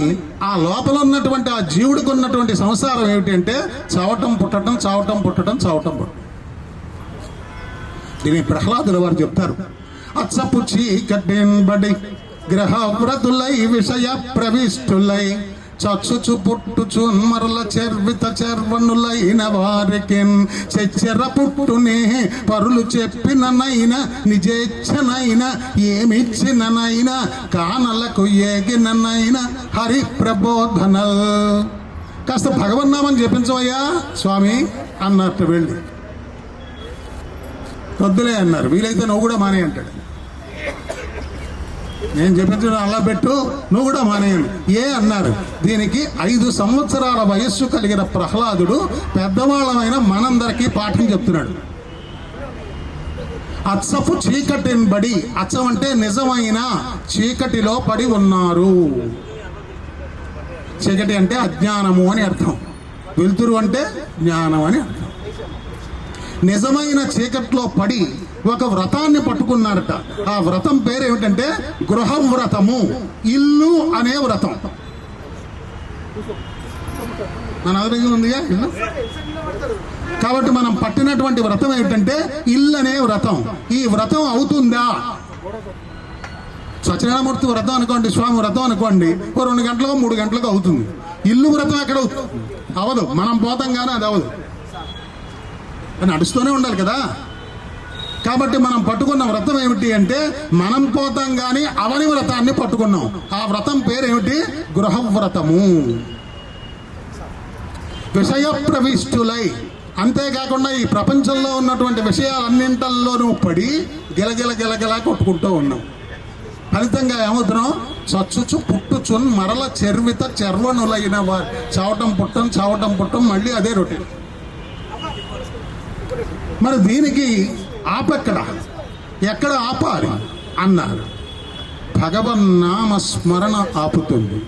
ఆ లోపల ఉన్నటువంటి ఆ జీవుడికి ఉన్నటువంటి సంసారం ఏమిటంటే చావటం పుట్టడం, చావటం పుట్టడం, చావటం పుట్టడం. దీని ప్రహ్లాదుల వారు చెప్తారు. అచ్చపు చీకటింబడి గ్రహ వ్రతులై విషయ ప్రవిష్టులై చచ్చుచు పుట్టుచు మరల చెర్విత చెర్వనులైన వారికి చెచ్చెర పుట్టునే పరులు చెప్పిననైనా నిజేచ్ఛనైనా ఏమిచ్చిననైనా కానలకు ఏగిననైనా హరి ప్రబోధనల్. కాస్త భగవన్నామని చెప్పించవయ్యా స్వామి అన్నట్టు వెళ్ళి, వద్దులే అన్నారు. వీలైతే నువ్వు కూడా మానే అంటాడు. నేను చెప్పించడం అలా పెట్టు, నువ్వు కూడా మానేయండి ఏ అన్నారు. దీనికి 5 సంవత్సరాల వయస్సు కలిగిన ప్రహ్లాదుడు పెద్దవాళ్ళమైన మనందరికీ పాఠం చెప్తున్నాడు. అచ్చపు చీకటింబడి, అచ్చం అంటే నిజమైన చీకటిలో పడి ఉన్నారు. చీకటి అంటే అజ్ఞానము అని అర్థం, వెలుతురు అంటే జ్ఞానం అని అర్థం. నిజమైన చీకట్లో పడి ఒక వ్రతాన్ని పట్టుకున్నారట. ఆ వ్రతం పేరు ఏమిటంటే గృహవ్రతము, ఇల్లు అనే వ్రతం. మన ఆరోగ్యం ఉందిగా ఇల్లు. కాబట్టి మనం పట్టినటువంటి వ్రతం ఏమిటంటే ఇల్లు అనే వ్రతం. ఈ వ్రతం అవుతుందా? సత్యనారాయణమూర్తి వ్రతం అనుకోండి, స్వామి వ్రతం అనుకోండి, 2 గంటలకు 3 గంటలకు అవుతుంది. ఇల్లు వ్రతం ఎక్కడ అవదు, మనం పోతాం కానీ అది అవదు, నడుస్తూనే ఉండాలి కదా. కాబట్టి మనం పట్టుకున్న వ్రతం ఏమిటి అంటే మనం పోతాం కానీ అవని వ్రతాన్ని పట్టుకున్నాం. ఆ వ్రతం పేరు ఏమిటి? గృహవ్రతము. విషయ ప్రవిష్టులై, అంతేకాకుండా ఈ ప్రపంచంలో ఉన్నటువంటి విషయాలన్నింటిలోనూ పడి గిలగిల గిలగిలా కొట్టుకుంటూ ఉన్నాం. ఫలితంగా ఏమవుతున్నాం? చచ్చుచు పుట్టుచున్ మరల చెర్విత చెర్వనులైన వారు. చావటం పుట్టం మళ్ళీ అదే రొటీన్. మరి దీనికి ఎక్కడ ఆపాలి అన్నారు. భగవన్నామ స్మరణ ఆపుతుంది.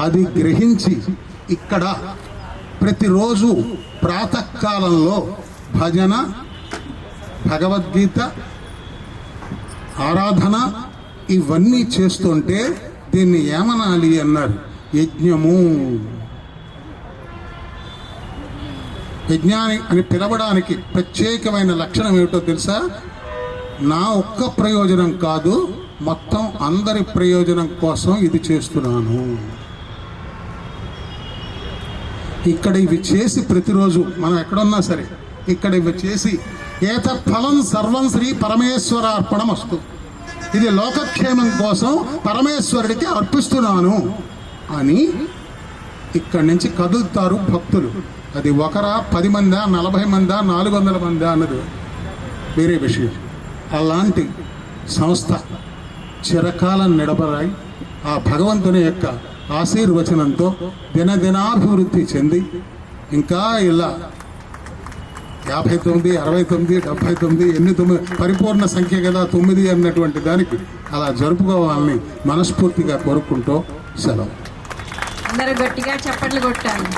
అది గ్రహించి ఇక్కడ ప్రతిరోజు ప్రాతకాలంలో భజన, భగవద్గీత, ఆరాధన ఇవన్నీ చేస్తుంటే దీన్ని ఏమనాలి అన్నారు? యజ్ఞము. యజ్ఞాని అని పిలవడానికి ప్రత్యేకమైన లక్షణం ఏమిటో తెలుసా? నా ఒక్క ప్రయోజనం కాదు, మొత్తం అందరి ప్రయోజనం కోసం ఇది చేస్తున్నాను. ఇక్కడ ఇవి చేసి ప్రతిరోజు మనం ఎక్కడున్నా సరే ఇక్కడ ఇవి చేసి ఏతత్ ఫలం సర్వం శ్రీ పరమేశ్వరార్పణం వస్తు, ఇది లోకక్షేమం కోసం పరమేశ్వరుడికి అర్పిస్తున్నాను అని ఇక్కడి నుంచి కదులుతారు భక్తులు. అది 10 మందా, 40 మందా, 400 మందా అన్నది వేరే విషయం. అలాంటి సంస్థ చిరకాలం నిడబరాయి ఆ భగవంతుని యొక్క ఆశీర్వచనంతో దినదినాభివృద్ధి చెంది ఇంకా ఇలా 59, 69, 79 ఎన్ని 9 పరిపూర్ణ సంఖ్య కదా 9 అన్నటువంటి దానికి అలా జరుపుకోవాలని మనస్ఫూర్తిగా కోరుకుంటూ సెలవు. అందరూ గట్టిగా చప్పట్లు కొట్టాలి.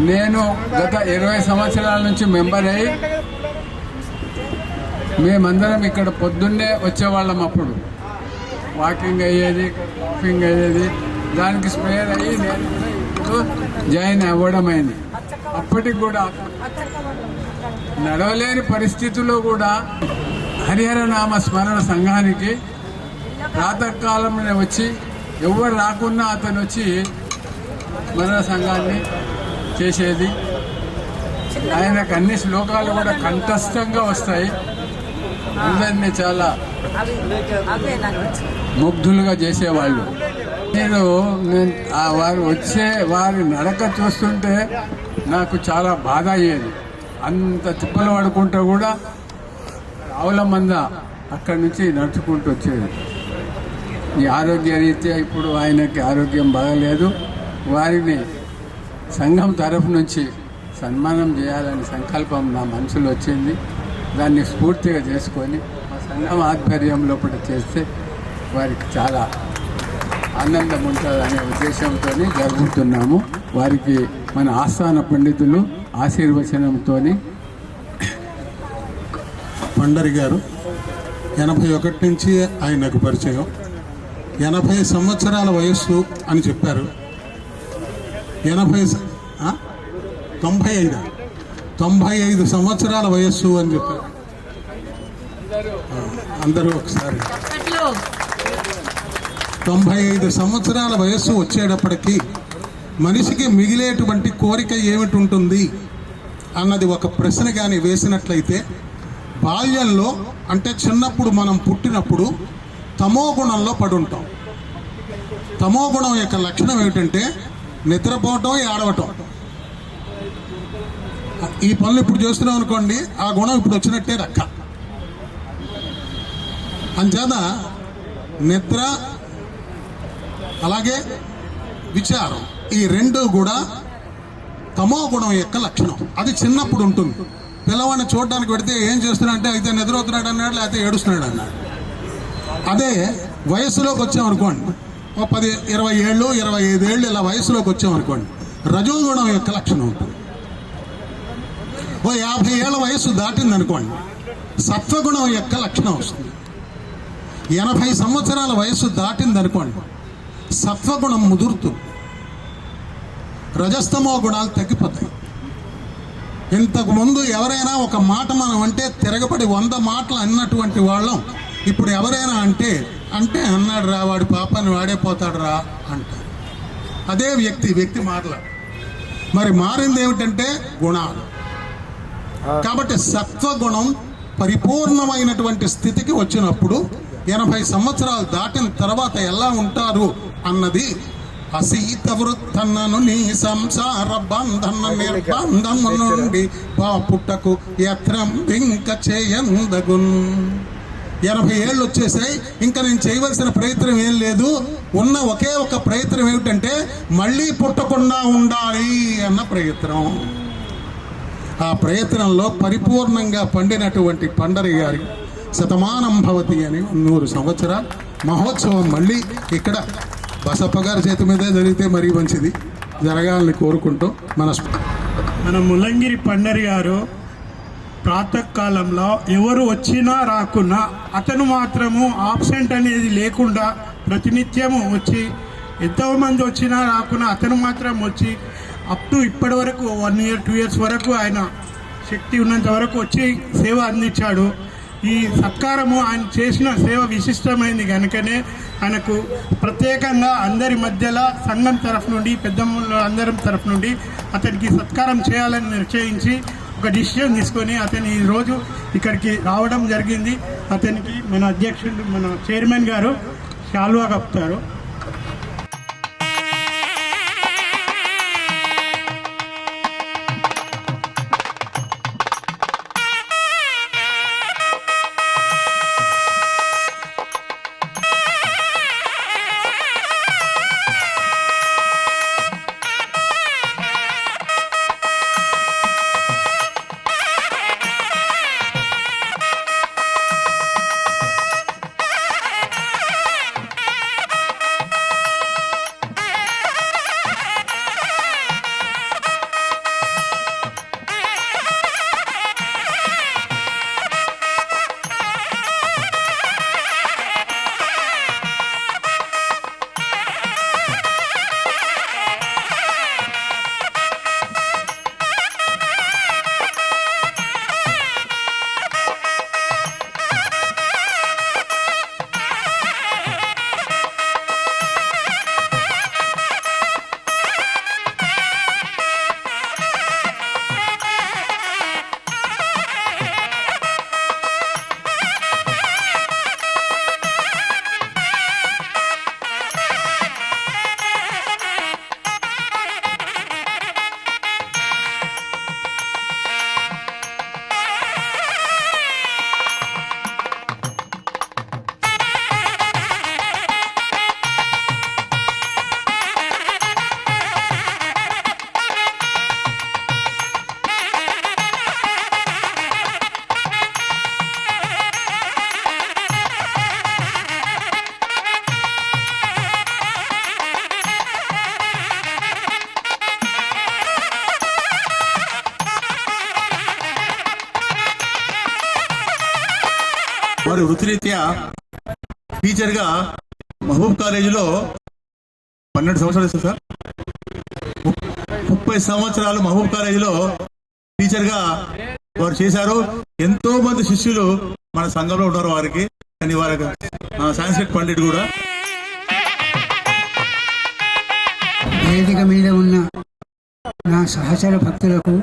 నేను గత 20 సంవత్సరాల నుంచి మెంబర్ అయ్యి మేమందరం ఇక్కడ పొద్దున్నే వచ్చేవాళ్ళం. అప్పుడు వాకింగ్ అయ్యేది, వాకింగ్ అయ్యేది, దానికి స్ప్రేయర్ అయ్యి నేను కూడా ఇప్పుడు జాయిన్ అవ్వడం అయింది. అప్పటికి కూడా నడవలేని పరిస్థితుల్లో కూడా హరిహర నామ స్మరణ సంఘానికి ప్రాతకాలంలో వచ్చి ఎవరు రాకున్నా అతను వచ్చి స్మరణ సంఘాన్ని చేసేది. ఆయనకు అన్ని శ్లోకాలు కూడా కంఠస్థంగా వస్తాయి. అందరినీ చాలా ముగ్ధులుగా చేసేవాళ్ళు. నేను వారి నడక చూస్తుంటే నాకు చాలా బాధ అయ్యేది. అంత తిప్పలు పడుకుంటూ కూడా ఆవుల మంద అక్కడి నుంచి నడుచుకుంటూ వచ్చేది. ఈ ఆరోగ్య రీత్యా ఇప్పుడు ఆయనకి ఆరోగ్యం బాగలేదు. వారిని సంఘం తరఫు నుంచి సన్మానం చేయాలని సంకల్పం నా మనసులో వచ్చింది. దాన్ని స్ఫూర్తిగా చేసుకొని మా సంఘం ఆధ్వర్యంలో కూడా చేస్తే వారికి చాలా ఆనందం ఉంటుందనే ఉద్దేశంతో జరుపుతున్నాము. వారికి మన ఆస్థాన పండితులు ఆశీర్వచనంతో పండరి గారు 81 నుంచి ఆయనకు పరిచయం. 80 సంవత్సరాల వయస్సు అని చెప్పారు. 95 సంవత్సరాల వయస్సు అని చెప్పారు. అందరూ ఒకసారి 95 సంవత్సరాల వయస్సు వచ్చేటప్పటికీ మనిషికి మిగిలేటువంటి కోరిక ఏమిటి ఉంటుంది అన్నది ఒక ప్రశ్న కానీ వేసినట్లయితే, బాల్యంలో అంటే చిన్నప్పుడు మనం పుట్టినప్పుడు తమో గుణంలో పడుంటాం. తమో గుణం యొక్క లక్షణం ఏమిటంటే నిద్రపోవటం, ఏడవటం. ఈ పనులు ఇప్పుడు చేస్తున్నాం అనుకోండి, ఆ గుణం ఇప్పుడు వచ్చినట్టే లెక్క. అంచేత నిద్ర అలాగే విచారం ఈ రెండు కూడా తమో గుణం యొక్క లక్షణం. అది చిన్నప్పుడు ఉంటుంది. పిల్లవాడిని చూడడానికి పెడితే ఏం చేస్తున్నాడంటే అయితే నిద్రపోతున్నాడు అన్నాడు, లేకపోతే ఏడుస్తున్నాడు అన్నాడు. అదే వయసులోకి వచ్చామనుకోండి, 10, 20 ఏళ్ళు, 25 ఏళ్ళు ఇలా వయసులోకి వచ్చామనుకోండి, రజోగుణం యొక్క లక్షణం ఉంటుంది. 50 ఏళ్ళ వయసు దాటిందనుకోండి, సత్వగుణం యొక్క లక్షణం వస్తుంది. 80 సంవత్సరాల వయసు దాటిందనుకోండి, సత్వగుణం ముదురుతుంది. రజస్తమో గుణాలు తగ్గిపోతాయి. ఇంతకుముందు ఎవరైనా ఒక మాట మనం అంటే తిరగబడి 100 మాటలు అన్నటువంటి వాళ్ళం ఇప్పుడు ఎవరైనా అంటే అన్నాడు రా, వాడి పాపాన్ని వాడే పోతాడు రా అంటారు. అదే వ్యక్తి మాటలు. మరి మారింది ఏమిటంటే గుణాలు. కాబట్టి సత్వగుణం పరిపూర్ణమైనటువంటి స్థితికి వచ్చినప్పుడు 80 సంవత్సరాలు దాటిన తర్వాత ఎలా ఉంటారు అన్నది అసీత వృత్తన్నను నీ సంసార బంధన నిర్బంధము నుండి పుట్టకు యత్నం ఇంక చేయందగున్. 80 ఏళ్ళు వచ్చేసాయి, ఇంకా నేను చేయవలసిన ప్రయత్నం ఏం లేదు. ఉన్న ఒకే ఒక ప్రయత్నం ఏమిటంటే మళ్ళీ పుట్టకుండా ఉండాలి అన్న ప్రయత్నం. ఆ ప్రయత్నంలో పరిపూర్ణంగా పండినటువంటి పండరి గారి శతమానం భవతి అని 100 సంవత్సరాల మహోత్సవం మళ్ళీ ఇక్కడ బసప్ప గారి చేతి మీదే జరిగితే మరీ మంచిది, జరగాలని కోరుకుంటూ మన ముల్లంగిరి పండరి గారు ప్రాతకాలంలో ఎవరు వచ్చినా రాకున్నా అతను మాత్రము ఆబ్సెంట్ అనేది లేకుండా ప్రతినిత్యము వచ్చి, ఎంతోమంది వచ్చినా రాకున్నా అతను మాత్రం వచ్చి అప్ టు ఇప్పటి వరకు 1 year 2 years వరకు ఆయన శక్తి ఉన్నంత వరకు వచ్చి సేవ అందించాడు. ఈ సత్కారము ఆయన చేసిన సేవ విశిష్టమైంది కనుకనే ఆయనకు ప్రత్యేకంగా అందరి మధ్యలో సంఘం తరఫు నుండి, పెద్దమ్మల అందరం తరఫు నుండి అతనికి సత్కారం చేయాలని నిశ్చయించి ఒక డిసిషన్ తీసుకొని అతను ఈరోజు ఇక్కడికి రావడం జరిగింది. అతనికి మన అధ్యక్షుడు, మన చైర్మన్ గారు శాలువా కప్పుతారు. వారి వృత్తిరీత్యా టీచర్గా మహబూబ్ కాలేజీలో 12 సంవత్సరాలు ఇస్తారు సార్, 30 సంవత్సరాలు మహబూబ్ కాలేజీలో టీచర్గా వారు చేశారు. ఎంతో మంది శిష్యులు మన సంఘంలో ఉన్నారు వారికి. కానీ వారికి సాంస్క్రిట్ పండిట్ కూడా. వేదిక మీద ఉన్న నా సహచర భక్తులకు,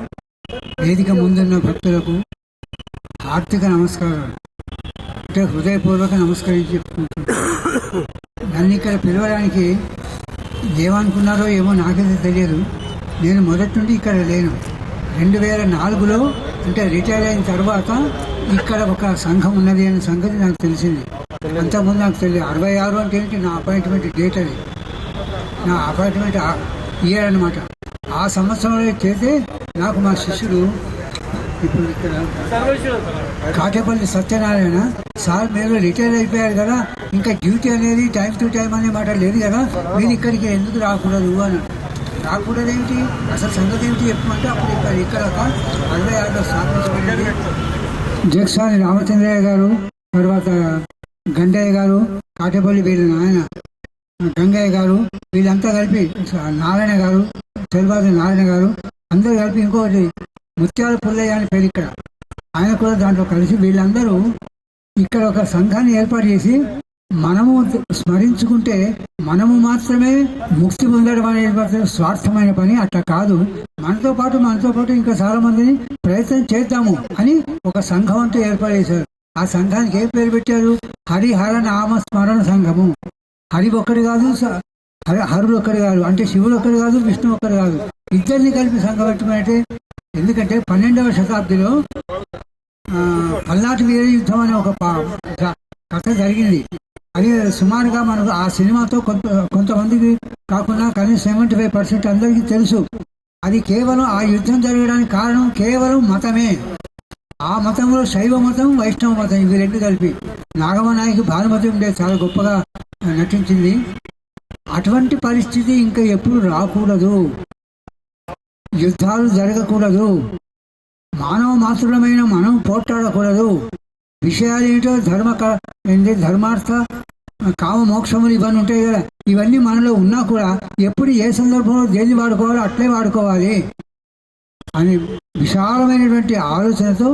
వేదిక ముందున్న భక్తులకు హార్దిక నమస్కారాలు. అంటే హృదయపూర్వక నమస్కరించి చెప్పుకుంటున్నాను. నన్ను ఇక్కడ పిలవడానికి ఏమనుకున్నారో ఏమో నాకైతే తెలియదు. నేను మొదటి నుండి ఇక్కడ లేను. 2004లో అంటే రిటైర్ అయిన తర్వాత ఇక్కడ ఒక సంఘం ఉన్నది అనే సంగతి నాకు తెలిసింది. అంతకుముందు నాకు తెలియదు. 66 అంటే ఏంటి, నా అపాయింట్మెంట్ డేట్ అది, నా అపాయింట్మెంట్ ఇయర్ అనమాట. ఆ సంవత్సరంలో చేస్తే నాకు మా శిష్యుడు ఇప్పుడు ఇక్కడ కాటేపల్లి సత్యనారాయణ సార్, మీరు రిటైర్ అయిపోయారు కదా, ఇంకా డ్యూటీ అనేది టైం టు టైం అనే మాట లేదు కదా, మీరు ఇక్కడికి ఎందుకు రాకూడదు అని. రాకూడదు ఏమిటి, అసలు సంగతి ఏమిటి చెప్పమంటే అప్పుడు ఇక్కడ 66లో స్థాపించబడింది. జగసాని రామచంద్రయ్య గారు, తర్వాత గండయ్య గారు, కాటేపల్లి వీళ్ళ నాయన గంగయ్య గారు, వీళ్ళంతా కలిపి నారాయణ గారు, తెలవాది నారాయణ గారు అందరూ కలిపి ఇంకొకటి ముత్యాల పుల్లయ్య అని పేరు ఇక్కడ, ఆయన కూడా దాంట్లో కలిసి వీళ్ళందరూ ఇక్కడ ఒక సంఘాన్ని ఏర్పాటు చేసి మనము స్మరించుకుంటే మనము మాత్రమే ముక్తి పొందడం అనేది స్వార్థమైన పని. అట్లా కాదు, మనతో పాటు ఇంకా చాలా మందిని ప్రయత్నం చేద్దాము అని ఒక సంఘం అంటూ ఏర్పాటు చేశారు. ఆ సంఘానికి ఏం పేరు పెట్టారు, హరిహర నామ స్మరణ సంఘము. హరి ఒక్కడు కాదు, హరుడు ఒక్కడు కాదు, అంటే శివుడు ఒక్కడు కాదు, విష్ణు ఒక్కడు కాదు, ఇద్దరిని కలిపి సంఘం పెట్టమంటే. ఎందుకంటే 12వ శతాబ్దిలో పల్నాటి వీర యుద్ధం అనే ఒక కథ జరిగింది. అది సుమారుగా మనకు ఆ సినిమాతో కొంతమందికి కాకుండా కనీసం 75% అందరికీ తెలుసు. అది కేవలం ఆ యుద్ధం జరగడానికి కారణం కేవలం మతమే. ఆ మతంలో శైవ మతం, వైష్ణవ మతం ఇవి రెండు కలిపి. నాగమనాయకి భానుమతి ఉండే చాలా గొప్పగా నటించింది. అటువంటి పరిస్థితి ఇంకా ఎప్పుడు రాకూడదు, యుద్ధాలు జరగకూడదు, మానవ మాతృడమైన మనం పోట్లాడకూడదు. విషయాలు ఏంటో ధర్మార్థ కామ మోక్షములు ఇవన్నీ ఉంటాయి కదా, ఇవన్నీ మనలో ఉన్నా కూడా ఎప్పుడు ఏ సందర్భంలో దేన్ని వాడుకోవాలో అట్లే వాడుకోవాలి అని విశాలమైనటువంటి ఆలోచనతో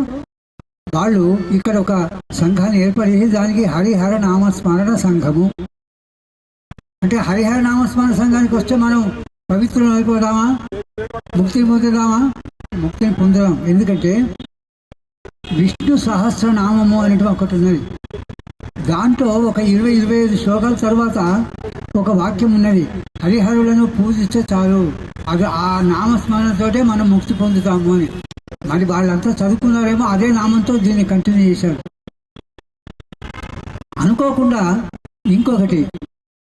వాళ్ళు ఇక్కడ ఒక సంఘాన్ని ఏర్పాటు చేసి దానికి హరిహర నామస్మరణ సంఘము. అంటే హరిహర నామస్మరణ సంఘానికి వస్తే మనం పవిత్రం అయిపోదామా, ముక్తిని పొందుదామా? ముక్తిని పొందుదాం. ఎందుకంటే విష్ణు సహస్రనామము అనేటువంటి ఒకటి ఉన్నది. దాంట్లో ఒక 20-25 శ్లోకాల తర్వాత ఒక వాక్యం ఉన్నది, హరిహరులను పూజిస్తే చాలు, అది ఆ నామస్మరణతోటే మనం ముక్తి పొందుతాము అని. మరి వాళ్ళంతా చదువుకున్నారేమో, అదే నామంతో దీన్ని కంటిన్యూ చేశారు. అనుకోకుండా ఇంకొకటి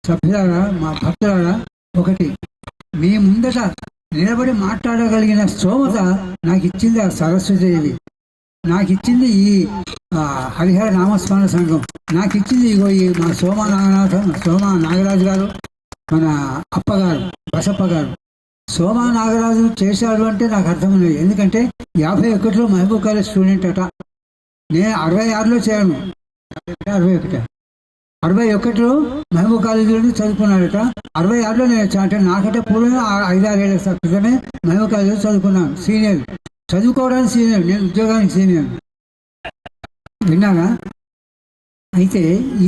సభ్యులారా, మా భక్తులారా, ఒకటి మీ ముందట నిలబడి మాట్లాడగలిగిన స్తోమత నాకు ఇచ్చింది ఆ సరస్వతీదేవి. నాకు ఇచ్చింది ఈ హరిహర నామస్మరణ సంఘం. నాకు ఇచ్చింది ఇగో ఈ మా సోమా నాగరాజు గారు, మన అప్పగారు, బసప్ప గారు. సోమా నాగరాజు చేశాడు అంటే నాకు అర్థమైనది. ఎందుకంటే 51లో మహబూబ్ కాలేజ్ స్టూడెంట్ అట. నేను 66లో చేరాను, 61లో మహబూబ్ కాలేజీలో చదువుకున్నాడట. 66లో నేను అంటే నాకంటే పూర్వమే 5-6 ఏళ్ళ క్రితమే మహబూబ్ కాలేజీలో చదువుకున్నాను. సీనియర్, చదువుకోవడానికి సీనియర్, నేను ఉద్యోగానికి సీనియర్. విన్నారా? అయితే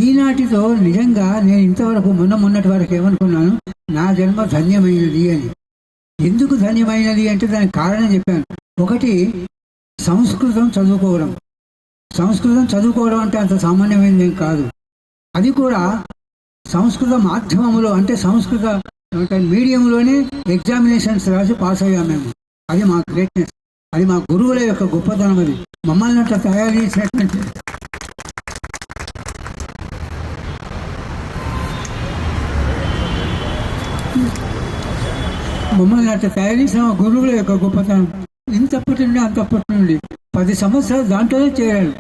ఈనాటితో నిజంగా నేను ఇంతవరకు మొన్నటి వరకు ఏమనుకున్నాను, నా జన్మ ధన్యమైనది అని. ఎందుకు ధన్యమైనది అంటే దానికి కారణం చెప్పాను. ఒకటి, సంస్కృతం చదువుకోవడం. సంస్కృతం చదువుకోవడం అంటే అంత సామాన్యమైనది ఏం కాదు. అది కూడా సంస్కృత మాధ్యమంలో, అంటే సంస్కృత మీడియంలోనే ఎగ్జామినేషన్స్ రాసి పాస్ అయ్యాం మేము. అది మా గ్రేట్నెస్, అది మా గురువుల యొక్క గొప్పతనం. అది మమ్మల్ని అట్లా తయారు చేసినటువంటి మా గురువుల యొక్క గొప్పతనం. ఇంతప్పటి నుండి అంతప్పటి నుండి 10 సంవత్సరాలు దాంట్లోనే చేరాను.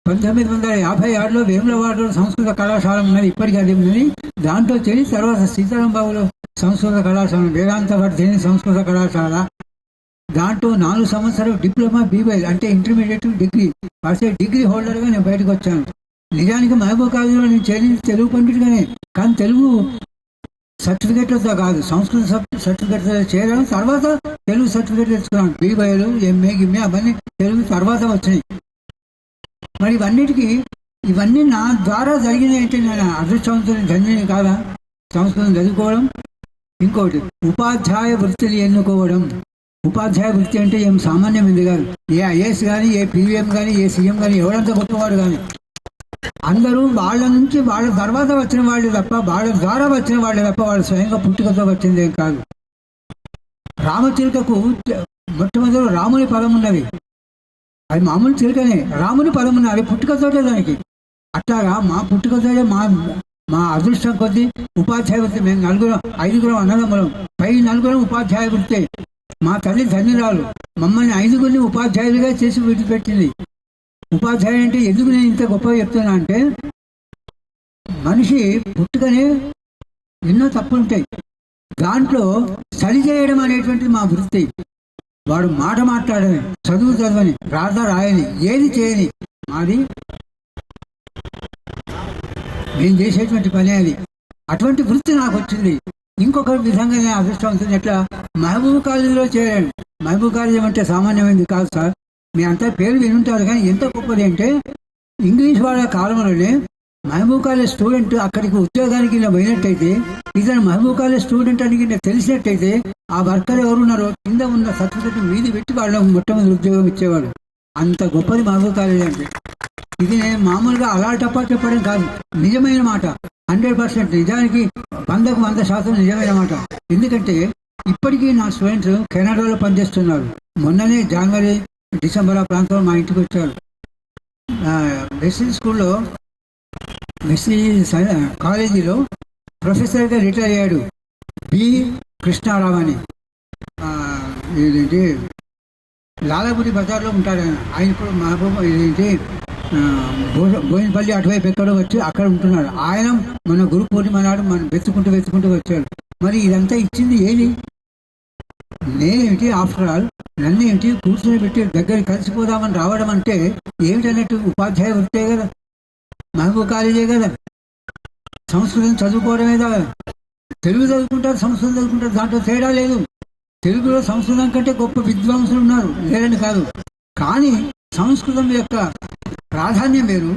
1956లో వేములవాడలో సంస్కృత కళాశాల ఉన్నది, ఇప్పటికీ అది ఉన్నది. దాంట్లో చేరి తర్వాత సీతారాంబాబులో సంస్కృత కళాశాల, వేదాంత వర్ధిని సంస్కృత కళాశాల, దాంట్లో 4 సంవత్సరాలు డిప్లొమా బీబైల్ అంటే ఇంటర్మీడియట్ డిగ్రీ, డిగ్రీ హోల్డర్గా నేను బయటకు వచ్చాను. నిజానికి మహబూబ్ కాలేజీలో నేను చేరింది తెలుగు పండితుడిగానే, కానీ తెలుగు సర్టిఫికెట్లతో కాదు, సంస్కృత సర్టిఫికెట్ చేరాను. తర్వాత తెలుగు సర్టిఫికెట్ తెచ్చుకున్నాను. బీబైలు, ఎంఏ, గిమ్ఏ అవన్నీ తెలుగు తర్వాత వచ్చినాయి. మరి ఇవన్నీ నా ద్వారా జరిగినాయి. అంటే నేను అదృష్టవంతుని ధన్యుని కాదా సంస్కృతం చదువుకోవడం. ఇంకోటి ఉపాధ్యాయ వృత్తిని ఎన్నుకోవడం. ఉపాధ్యాయ వృత్తి అంటే ఏం సామాన్యమైంది కాదు. ఏ ఐఏఎస్ కానీ, ఏ పీవీఎం కానీ, ఏ సీఎం కానీ, ఎవరంతా గొప్పవాడు కానీ అందరూ వాళ్ళ నుంచి వాళ్ళ తర్వాత వచ్చిన వాళ్ళు తప్ప, వాళ్ళ ద్వారా వచ్చిన వాళ్ళు తప్ప, వాళ్ళు స్వయంగా పుట్టుకతో వచ్చిందేం కాదు. రామచిలుకకు మొట్టమొదటి రాముని పదం ఉన్నది, అది మామూలు చిలుకనే. రాముని పదం ఉన్నది, అది పుట్టుకతోటే దానికి. అట్లాగా మా పుట్టుకతోటే మా అదృష్టం కొద్దీ ఉపాధ్యాయ వృత్తి. మేము 5 అన్నదమ్ములం, పై 4 ఉపాధ్యాయ వృత్తి. మా తల్లి ధన్యురాలు, మమ్మల్ని 5 ఉపాధ్యాయులుగా చేసి విడిచిపెట్టింది. ఉపాధ్యాయుడు అంటే ఎందుకు నేను ఇంత గొప్పగా చెప్తున్నా అంటే, మనిషి పుట్టుకనే ఎన్నో తప్పులుంటాయి, దాంట్లో సరి చేయడం అనేటువంటిది మా వృత్తి. వాడు మాట మాట్లాడని, చదవని, రాయని, ఏది చేయని మాది నేను చేసేటువంటి పని అది. అటువంటి వృత్తి నాకు వచ్చింది. ఇంకొక విధంగా నేను అదృష్టవంతుని. ఎట్లా మహబూబ్ కాలేజీలో చేరాను. మహబూబ్ కాలేజీ అంటే సామాన్యమైంది కాదు సార్. మీ అంతా పేరు వినుంటారు, కానీ ఎంత గొప్పది అంటే ఇంగ్లీష్ వాళ్ళ కాలంలోనే మహబూబ్ కాలేజ్ స్టూడెంట్ అక్కడికి ఉద్యోగానికి పోయినట్టయితే, ఇతను మహబూబ్ కాలేజ్ స్టూడెంట్ అని తెలిసినట్టయితే, ఆ వర్కర్ ఎవరున్నారో కింద ఉన్న సర్టిఫికెట్ మీది పెట్టి వాళ్ళకు మొట్టమొదటి ఉద్యోగం ఇచ్చేవాడు. అంత గొప్పది మహబూబ్ కాలేజ్ అంటే. ఇది నేను మామూలుగా అలా టప్పా చెప్పడం కాదు, నిజమైన మాట. 100% నిజానికి 100% నిజమైన మాట. ఎందుకంటే ఇప్పటికీ నా స్టూడెంట్స్ కెనడాలో పనిచేస్తున్నారు. మొన్ననే జనవరి, డిసెంబర్ ఆ ప్రాంతంలో మా ఇంటికి వచ్చారు. మెస్సీ స్కూల్లో, మెస్సీ కాలేజీలో ప్రొఫెసర్గా రిటైర్ అయ్యాడు బి కృష్ణారావు అని. ఇదేంటి లాలాపురి బజార్లో ఉంటాడు ఆయన. ఆయన ఇప్పుడు మహబూబ్ ఇదేంటి బోయినపల్లి అటువైపు ఎక్కడో వచ్చి అక్కడ ఉంటున్నాడు. ఆయన మన గురు పూర్ణిమ నాడు మనం వెతుకుంటూ వచ్చాడు. మరి ఇదంతా ఇచ్చింది ఏది? నేనేమిటి? ఆఫ్టర్ ఆల్ నన్ను ఏంటి కూర్చొని పెట్టి దగ్గర కలిసిపోదామని రావడం అంటే ఏమిటన్నట్టు? ఉపాధ్యాయ వృత్తే కదా, మహబూబ్ కాలేజే కదా, సంస్కృతం చదువుకోవడమే కదా. తెలుగు చదువుకుంటారు, సంస్కృతం చదువుకుంటారు, దాంట్లో తేడా లేదు. తెలుగులో సంస్కృతం కంటే గొప్ప విద్వాంసులు ఉన్నారు, లేరని కాదు. కానీ సంస్కృతం యొక్క ప్రాధాన్యం వేరు,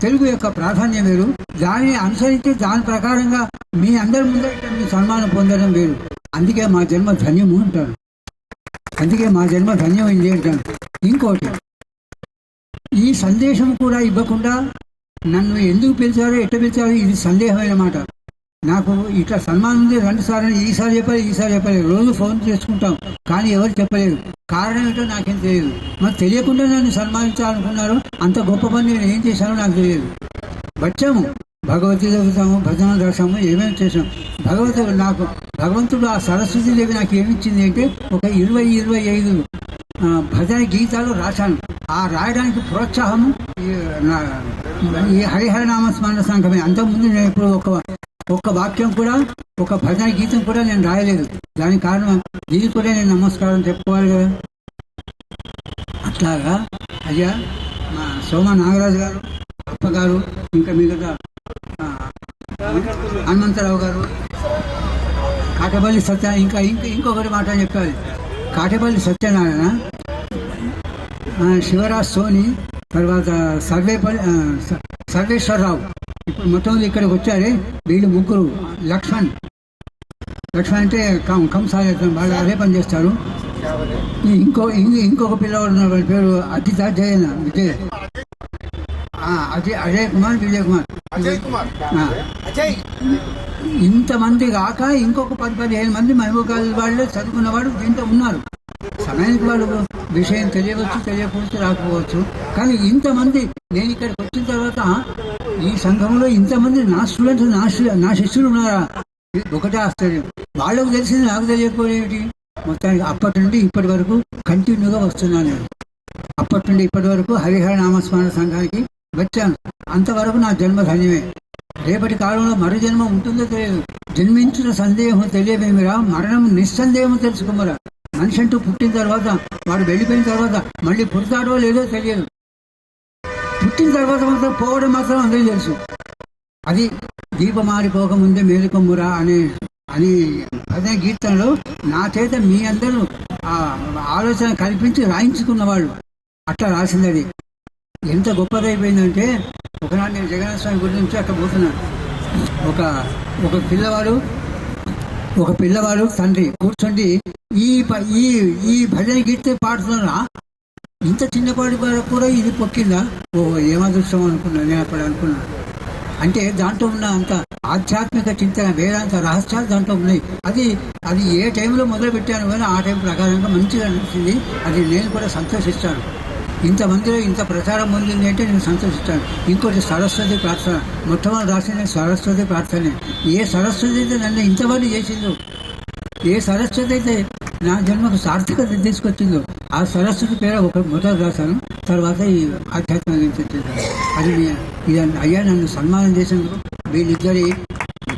తెలుగు యొక్క ప్రాధాన్యం వేరు. దానిని అనుసరించి దాని ప్రకారంగా మీ అందరి ముందర మీ సన్మానం పొందడం వేరు. అందుకే మా జన్మ ధన్యము అంటాను. అందుకే మా జన్మ ధన్యమైంది అంటాను. ఇంకోటి, ఈ సందేశం కూడా ఇవ్వకుండా నన్ను ఎందుకు పిలిచారో, ఎట్ట పిలిచారో ఇది సందేహమైన మాట. నాకు ఇట్లా సన్మానం ఉంది 2 సార్లు, ఈసారి చెప్పలేదు. రోజు ఫోన్ చేసుకుంటాం, కానీ ఎవరు చెప్పలేదు. కారణం ఏంటో నాకేం తెలియదు. మరి తెలియకుండా నన్ను సన్మానించాలనుకున్నారు. అంత గొప్ప పని నేను ఏం చేశానో నాకు తెలియదు. వచ్చాము, భగవద్గీత చదువుతాము, భజన రాసాము, ఏమేమి చేసాం. భగవంతుడు ఆ సరస్వతి దేవి నాకు ఏమిచ్చింది అంటే ఒక 20-25 భజన గీతాలు రాశాను. ఆ రాయడానికి ప్రోత్సాహము ఈ హరిహర నామస్మరణ సంఘమే. అంతకుముందు నేను ఇప్పుడు ఒక్క వాక్యం కూడా, ఒక భజన గీతం కూడా నేను రాయలేదు. దానికి కారణం దీనికి కూడా నేను నమస్కారం చెప్పుకోవాలి కదా. అట్లాగా అయ్యా మా సోమ నాగరాజు గారు, అప్పగారు, ఇంకా మిగతా హనుమంతరావు గారు, కాటపల్లి సత్య, ఇంకొకటి మాట చెప్పాలి. కాటపల్లి సత్యనారాయణ, శివరాజ్ సోని, తర్వాత సర్వేశ్వరరావు. ఇప్పుడు మొత్తం ఇక్కడికి వచ్చారే వీళ్ళు 3. లక్ష్మణ్ అంటే కంసాలయం, వాళ్ళు అదే పని చేస్తారు. ఇంకొక పిల్లవాడు ఉన్నారు, వాడి పేరు విజయ్ కుమార్, విజయ్ కుమార్. ఇంతమంది కాక ఇంకొక 10-15 మంది మహబూబ్ కాలేజ్ వాళ్ళు చదువుకున్నవాడు దీంట్లో ఉన్నారు. సమయానికి వాడు విషయం తెలియవచ్చు, తెలియకపోవచ్చు, రాకపోవచ్చు. కానీ ఇంతమంది నేను ఇక్కడికి వచ్చిన తర్వాత ఈ సంఘంలో ఇంతమంది నా స్టూడెంట్స్, నా శిష్యులు ఉన్నారా? ఒకటే ఆశ్చర్యం. వాళ్ళకు తెలిసింది నాకు తెలియకపోయేటి. మొత్తానికి అప్పటి నుండి ఇప్పటి వరకు కంటిన్యూగా వస్తున్నాను నేను. అప్పటి నుండి ఇప్పటి వరకు హరిహర నామస్మరణ సంఘానికి వచ్చాను. అంతవరకు నా జన్మ ధన్యమే. రేపటి కాలంలో మరో జన్మ ఉంటుందో తెలియదు. జన్మించిన సందేహం తెలియవేమిరా, మరణం నిస్సందేహం తెలుసుకోమరా. మనిషి అంటూ పుట్టిన తర్వాత, వాడు వెళ్ళిపోయిన తర్వాత మళ్ళీ పుడతాడో లేదో తెలియదు. పుట్టిన తర్వాత మాత్రం పోవడం మాత్రం అందరికీ తెలుసు. అది దీపమారిపోకముందే మేలుకొమ్మురా అని అదే కీర్తనలో నా చేత మీ అందరూ ఆ ఆలోచన కల్పించి రాయించుకున్నవాళ్ళు అట్లా రాసింది. అది ఎంత గొప్పదైపోయిందంటే ఒకనాడు నేను జగన్నాథ స్వామి గుడి నుంచి అక్కడ పోతున్నాను. ఒక పిల్లవాడు తండ్రి కూర్చోండి ఈ భజన కీర్తన పాడుతున్నారా, ఇంత చిన్నపాటి వరకు కూడా ఇది పొక్కిందా, ఓ ఏమదృష్టం అనుకున్నాను నేను అప్పుడు అనుకున్నాను. అంటే దాంట్లో ఉన్న అంత ఆధ్యాత్మిక చింతన వేదాంత రహస్యాలు దాంట్లో ఉన్నాయి. అది ఏ టైంలో మొదలు పెట్టాను కానీ ఆ టైం ప్రకారంగా మంచిగా అనిపించింది. అది నేను కూడా సంతోషిస్తాను. ఇంతమందిలో ఇంత ప్రచారం పొందింది అంటే నేను సంతోషిస్తాను. ఇంకోటి సరస్వతి ప్రార్థన, మొట్టమొదటి రాసిన సరస్వతి ప్రార్థనే. ఏ సరస్వతి అయితే నన్ను ఇంతమంది చేసిందో, ఏ సరస్వతి అయితే నా జన్మకు సార్థకత తీసుకొచ్చిందో ఆ సరస్వతి పేరు ఒక మొదలు రాశాను. తర్వాత ఈ ఆధ్యాత్మిక చేశాను. అది ఇది అయ్యా నన్ను సన్మానం చేసేందుకు వీళ్ళిద్దరి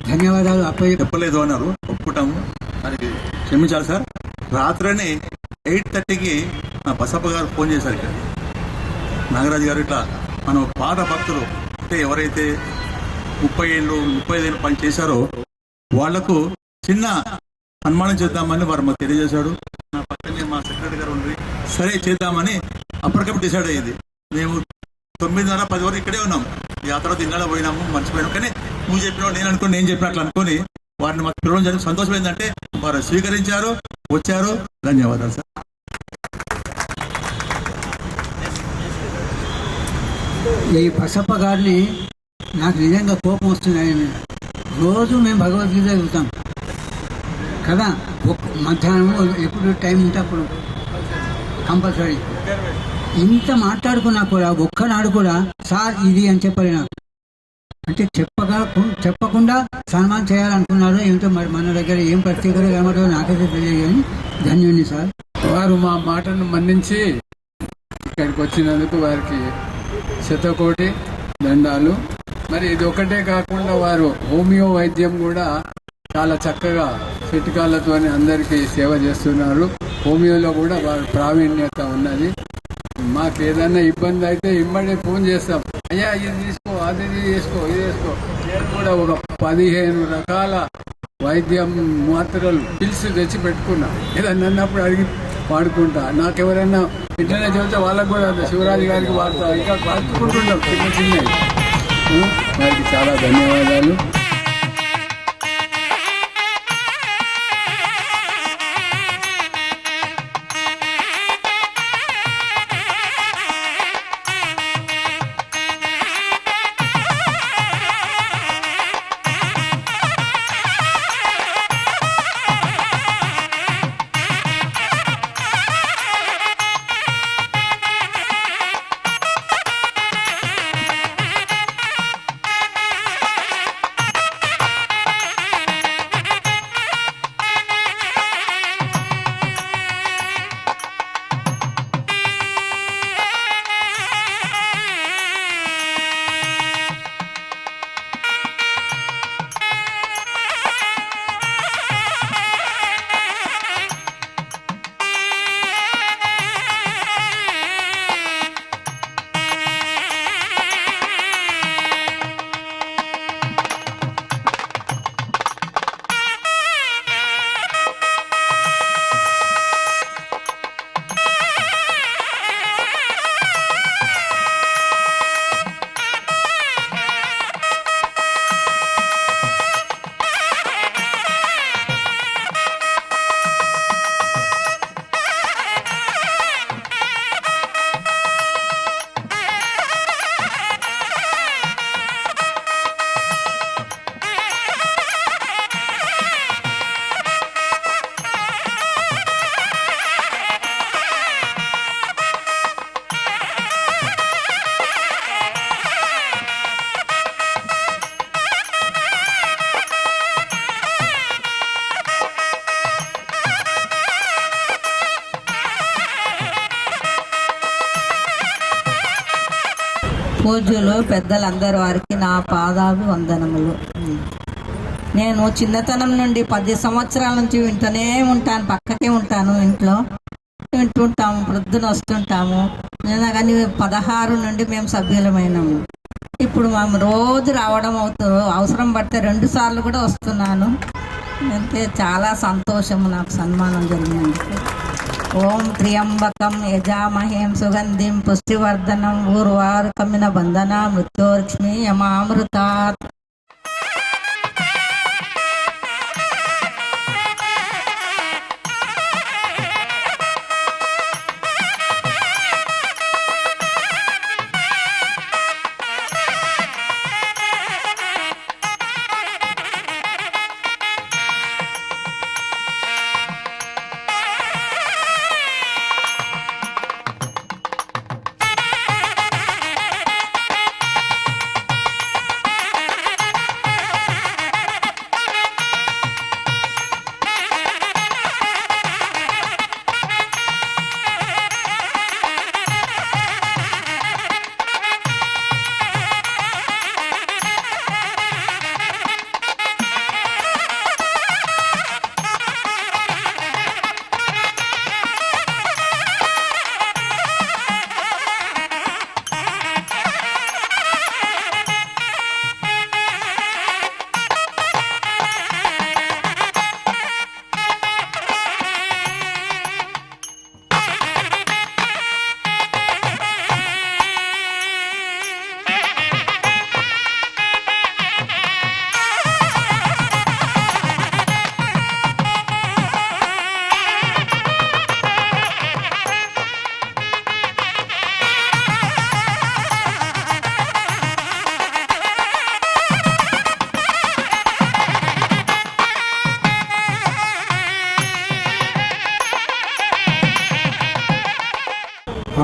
ధన్యవాదాలు చెప్పలేదు అన్నారు, ఒప్పుకుంటాము. దానికి క్షమించాలి సార్. రాత్రిని 8:30కి బసప్ప గారు ఫోన్ చేశారు. ఇక్కడ నాగరాజు గారు ఇట్లా మనం పాత భక్తులు అంటే ఎవరైతే 30 ఏళ్ళు పని చేశారో వాళ్లకు చిన్న సన్మానం చేద్దామని వారు మాకు తెలియజేశాడు. నా పక్కనే మా సెక్రటరీ గారు ఉండి సరే చేద్దామని అప్పటికప్పుడు డిసైడ్ అయ్యింది. మేము 9:30-10 వరకు ఇక్కడే ఉన్నాం. ఆ తర్వాత ఇళ్ళలో పోయినాము, మర్చిపోయినాము. కానీ నువ్వు చెప్పినావు నేను చెప్పినట్లు అనుకుని వారిని మాకు పిలవడం జరిగింది. సంతోషం ఏంటంటే వారు స్వీకరించారు, వచ్చారు. ధన్యవాదాలు సార్. ఈ బసప్ప గారిని నాకు నిజంగా కోపం వస్తుంది. రోజు మేము భగవద్గీత చదువుతాం కదా, మధ్యాహ్నం ఎప్పుడు టైం ఉంటే అప్పుడు కంపల్సరీ. ఇంత మాట్లాడుకున్నా కూడా ఒక్కనాడు కూడా సార్ ఇది అని చెప్పలే నాకు. అంటే చెప్పకుండా సన్మానం చేయాలనుకున్నారు ఏమిటో. మరి మన దగ్గర ఏం ప్రత్యేకత కనబడో నాకైతే తెలియదు కానీ ధన్యుని సార్. వారు మా మాటను మన్నించి ఇక్కడికి వచ్చినందుకు వారికి శతకోటి దండాలు. మరి ఇది ఒకటే కాకుండా వారు హోమియో వైద్యం కూడా చాలా చక్కగా చిట్కాలతో అందరికీ సేవ చేస్తున్నారు. హోమియోలో కూడా వారు ప్రావీణ్యత ఉన్నది. మాకు ఏదైనా ఇబ్బంది అయితే ఇమ్మడే ఫోన్ చేస్తాం, అయ్యా ఇది తీసుకో, అది చేసుకో, ఇది చేసుకో. నేను కూడా ఒక 15 రకాల వైద్యం మాత్రలు పిల్స్ తెచ్చి పెట్టుకున్నా. ఏదన్నా అన్నప్పుడు అడిగి వాడుకుంటా. నాకెవరైనా ఇట్లనే చెబితే వాళ్ళకు కూడా శివరాజు గారికి వాడుతా. ఇంకా వాడుకుంటున్నాం చిన్నవి. వారికి చాలా ధన్యవాదాలు. పూజ్యులు పెద్దలందరూ వారికి నా పాదాభివందనములు. నేను చిన్నతనం నుండి 10 సంవత్సరాల నుంచి వింటూనే ఉంటాను, పక్కకే ఉంటాను ఇంట్లో. వింటుంటాము, ప్రొద్దున వస్తుంటాము. నేను కానీ 16 నుండి మేము సభ్యులమైనాము. ఇప్పుడు మేము రోజు రావడం అవసరం పడితే 2 సార్లు కూడా వస్తున్నాను. అంతే, చాలా సంతోషము నాకు సన్మానం జరిగినందుకు. ఓం త్ర్యంబకం యజామహేం సుగంధిం పుష్టివర్ధనం ఊర్వారుకమిన బంధన మృత్యోర్క్ష్మి యమామృతాత్.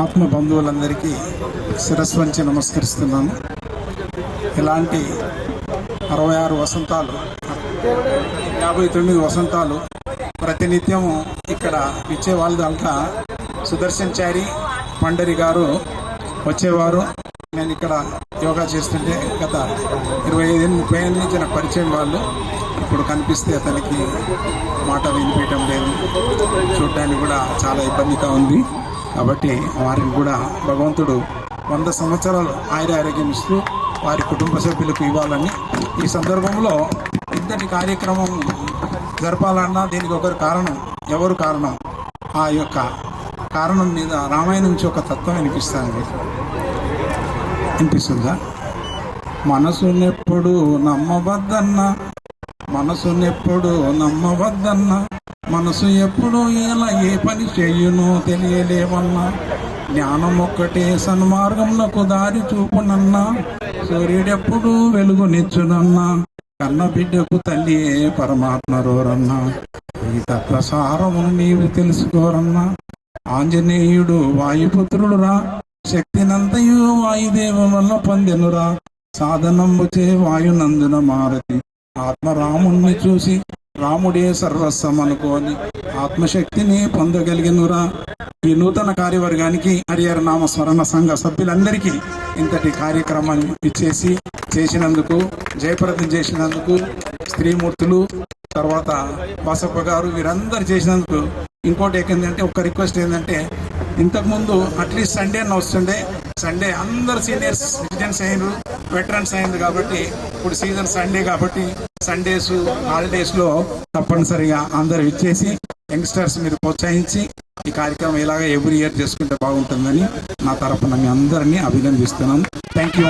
ఆత్మ బంధువులందరికీ శిరస్సు వంచి నమస్కరిస్తున్నాను. ఇలాంటి 66 వసంతాలు, 59 వసంతాలు ప్రతినిత్యము ఇక్కడ ఇచ్చేవాళ్ళు దాంట్లో సుదర్శన్చారి పండరి గారు వచ్చేవారు. నేను ఇక్కడ యోగా చేస్తుంటే గత 25-30 ఏళ్ళ నుంచి నాకు పరిచయం వాళ్ళు. ఇప్పుడు కనిపిస్తే అతనికి మాట వినిపించడం లేదు, చూడడానికి కూడా చాలా ఇబ్బందిగా ఉంది. కాబట్టి వారిని కూడా భగవంతుడు 100 సంవత్సరాలు ఆరోగ్యం ఇస్తూ వారి కుటుంబ సభ్యులకు ఇవ్వాలని, ఈ సందర్భంలో ఇంతటి కార్యక్రమం జరపాలన్నా దీనికి ఒకరు కారణం. ఎవరు కారణం? ఆ యొక్క కారణం మీద రామాయణం నుంచి ఒక తత్వం వినిపిస్తుందా? మనసునెప్పుడు నమ్మవద్దన్నా, మనసునెప్పుడు నమ్మవద్దన్నా, మనసు ఎప్పుడు ఎలా ఏ పని చేయునో తెలియలేవన్నా, జ్ఞానం ఒక్కటే సన్మార్గంలోకి దారి చూపునన్నా, సూర్యుడెప్పుడు వెలుగునిచ్చునన్నా, కన్న బిడ్డకు తల్లియే పరమాత్మరోరన్నా, ఈ తత్వసారమును నీవు తెలుసుకోరన్నా. ఆంజనేయుడు వాయుపుత్రుడురా, శక్తినంతయు వాయుదేవం వల్ల పొందెనురా, సాధనంబుచే వాయునందున మారతి, ఆత్మరాముణ్ణి చూసి రాముడే సర్వస్వం అనుకోని ఆత్మశక్తిని పొందగలిగినురా. ఈ నూతన కార్యవర్గానికి హరిహర నామ స్మరణ సంఘ సభ్యులందరికీ ఇంతటి కార్యక్రమాన్ని ఇచ్చేసి చేసినందుకు, జయప్రదం చేసినందుకు, స్త్రీమూర్తులు తర్వాత వాసప్ప గారు వీరందరూ చేసినందుకు. ఇంకోటి ఏంటంటే ఒక రిక్వెస్ట్ ఏంటంటే, ఇంతకుముందు అట్లీస్ట్ సండే వస్తుండే, సండే అందరు సీనియర్స్ సిటిజన్స్ అయినరు, వెటరన్స్ అయింది. కాబట్టి ఇప్పుడు సీజన్ సండే కాబట్టి సండేస్ హాలిడేస్లో తప్పనిసరిగా అందరు ఇచ్చేసి యంగ్స్టర్స్ మీరు ప్రోత్సహించి ఈ కార్యక్రమం ఇలాగ ఎవ్రీ ఇయర్ చేసుకుంటే బాగుంటుందని నా తరపున మీ అందరినీ అభినందిస్తున్నాను. Thank you.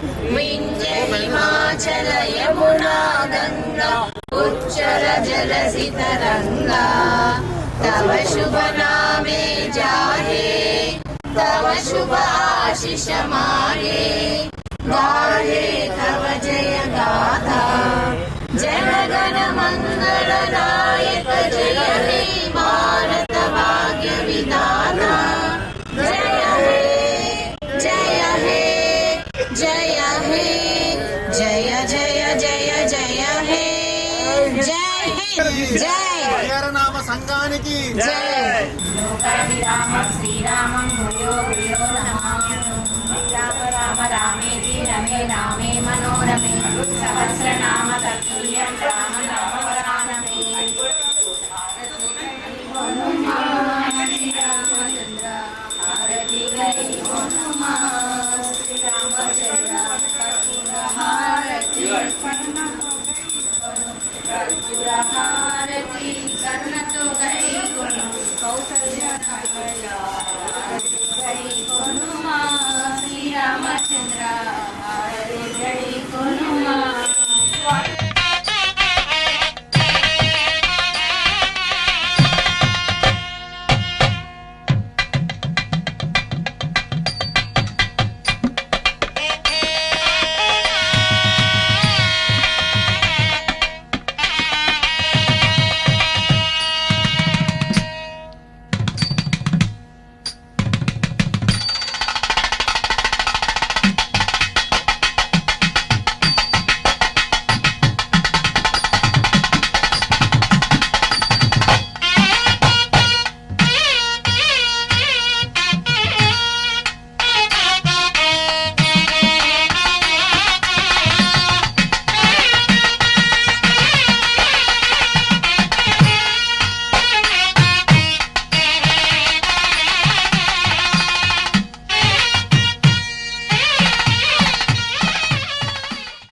विंध्य हिमाचल यमुना गंगा उच्चर जलधि तरंगा तव शुभ नामे जाहे तव शुभ आशीष माहे गाहे तव जय गाथा जनगण मंगल नायक जय हे भारत भाग्य विधाता जय हे जय हे जय हे जय जय जय जय हे जय हे जय నామ సంఘానికి जय राम श्रीरामं भूयो भूयो नमामि राम राम रामेति रमे रामे मनोरमे सहस्रनाम तत्तुल्यं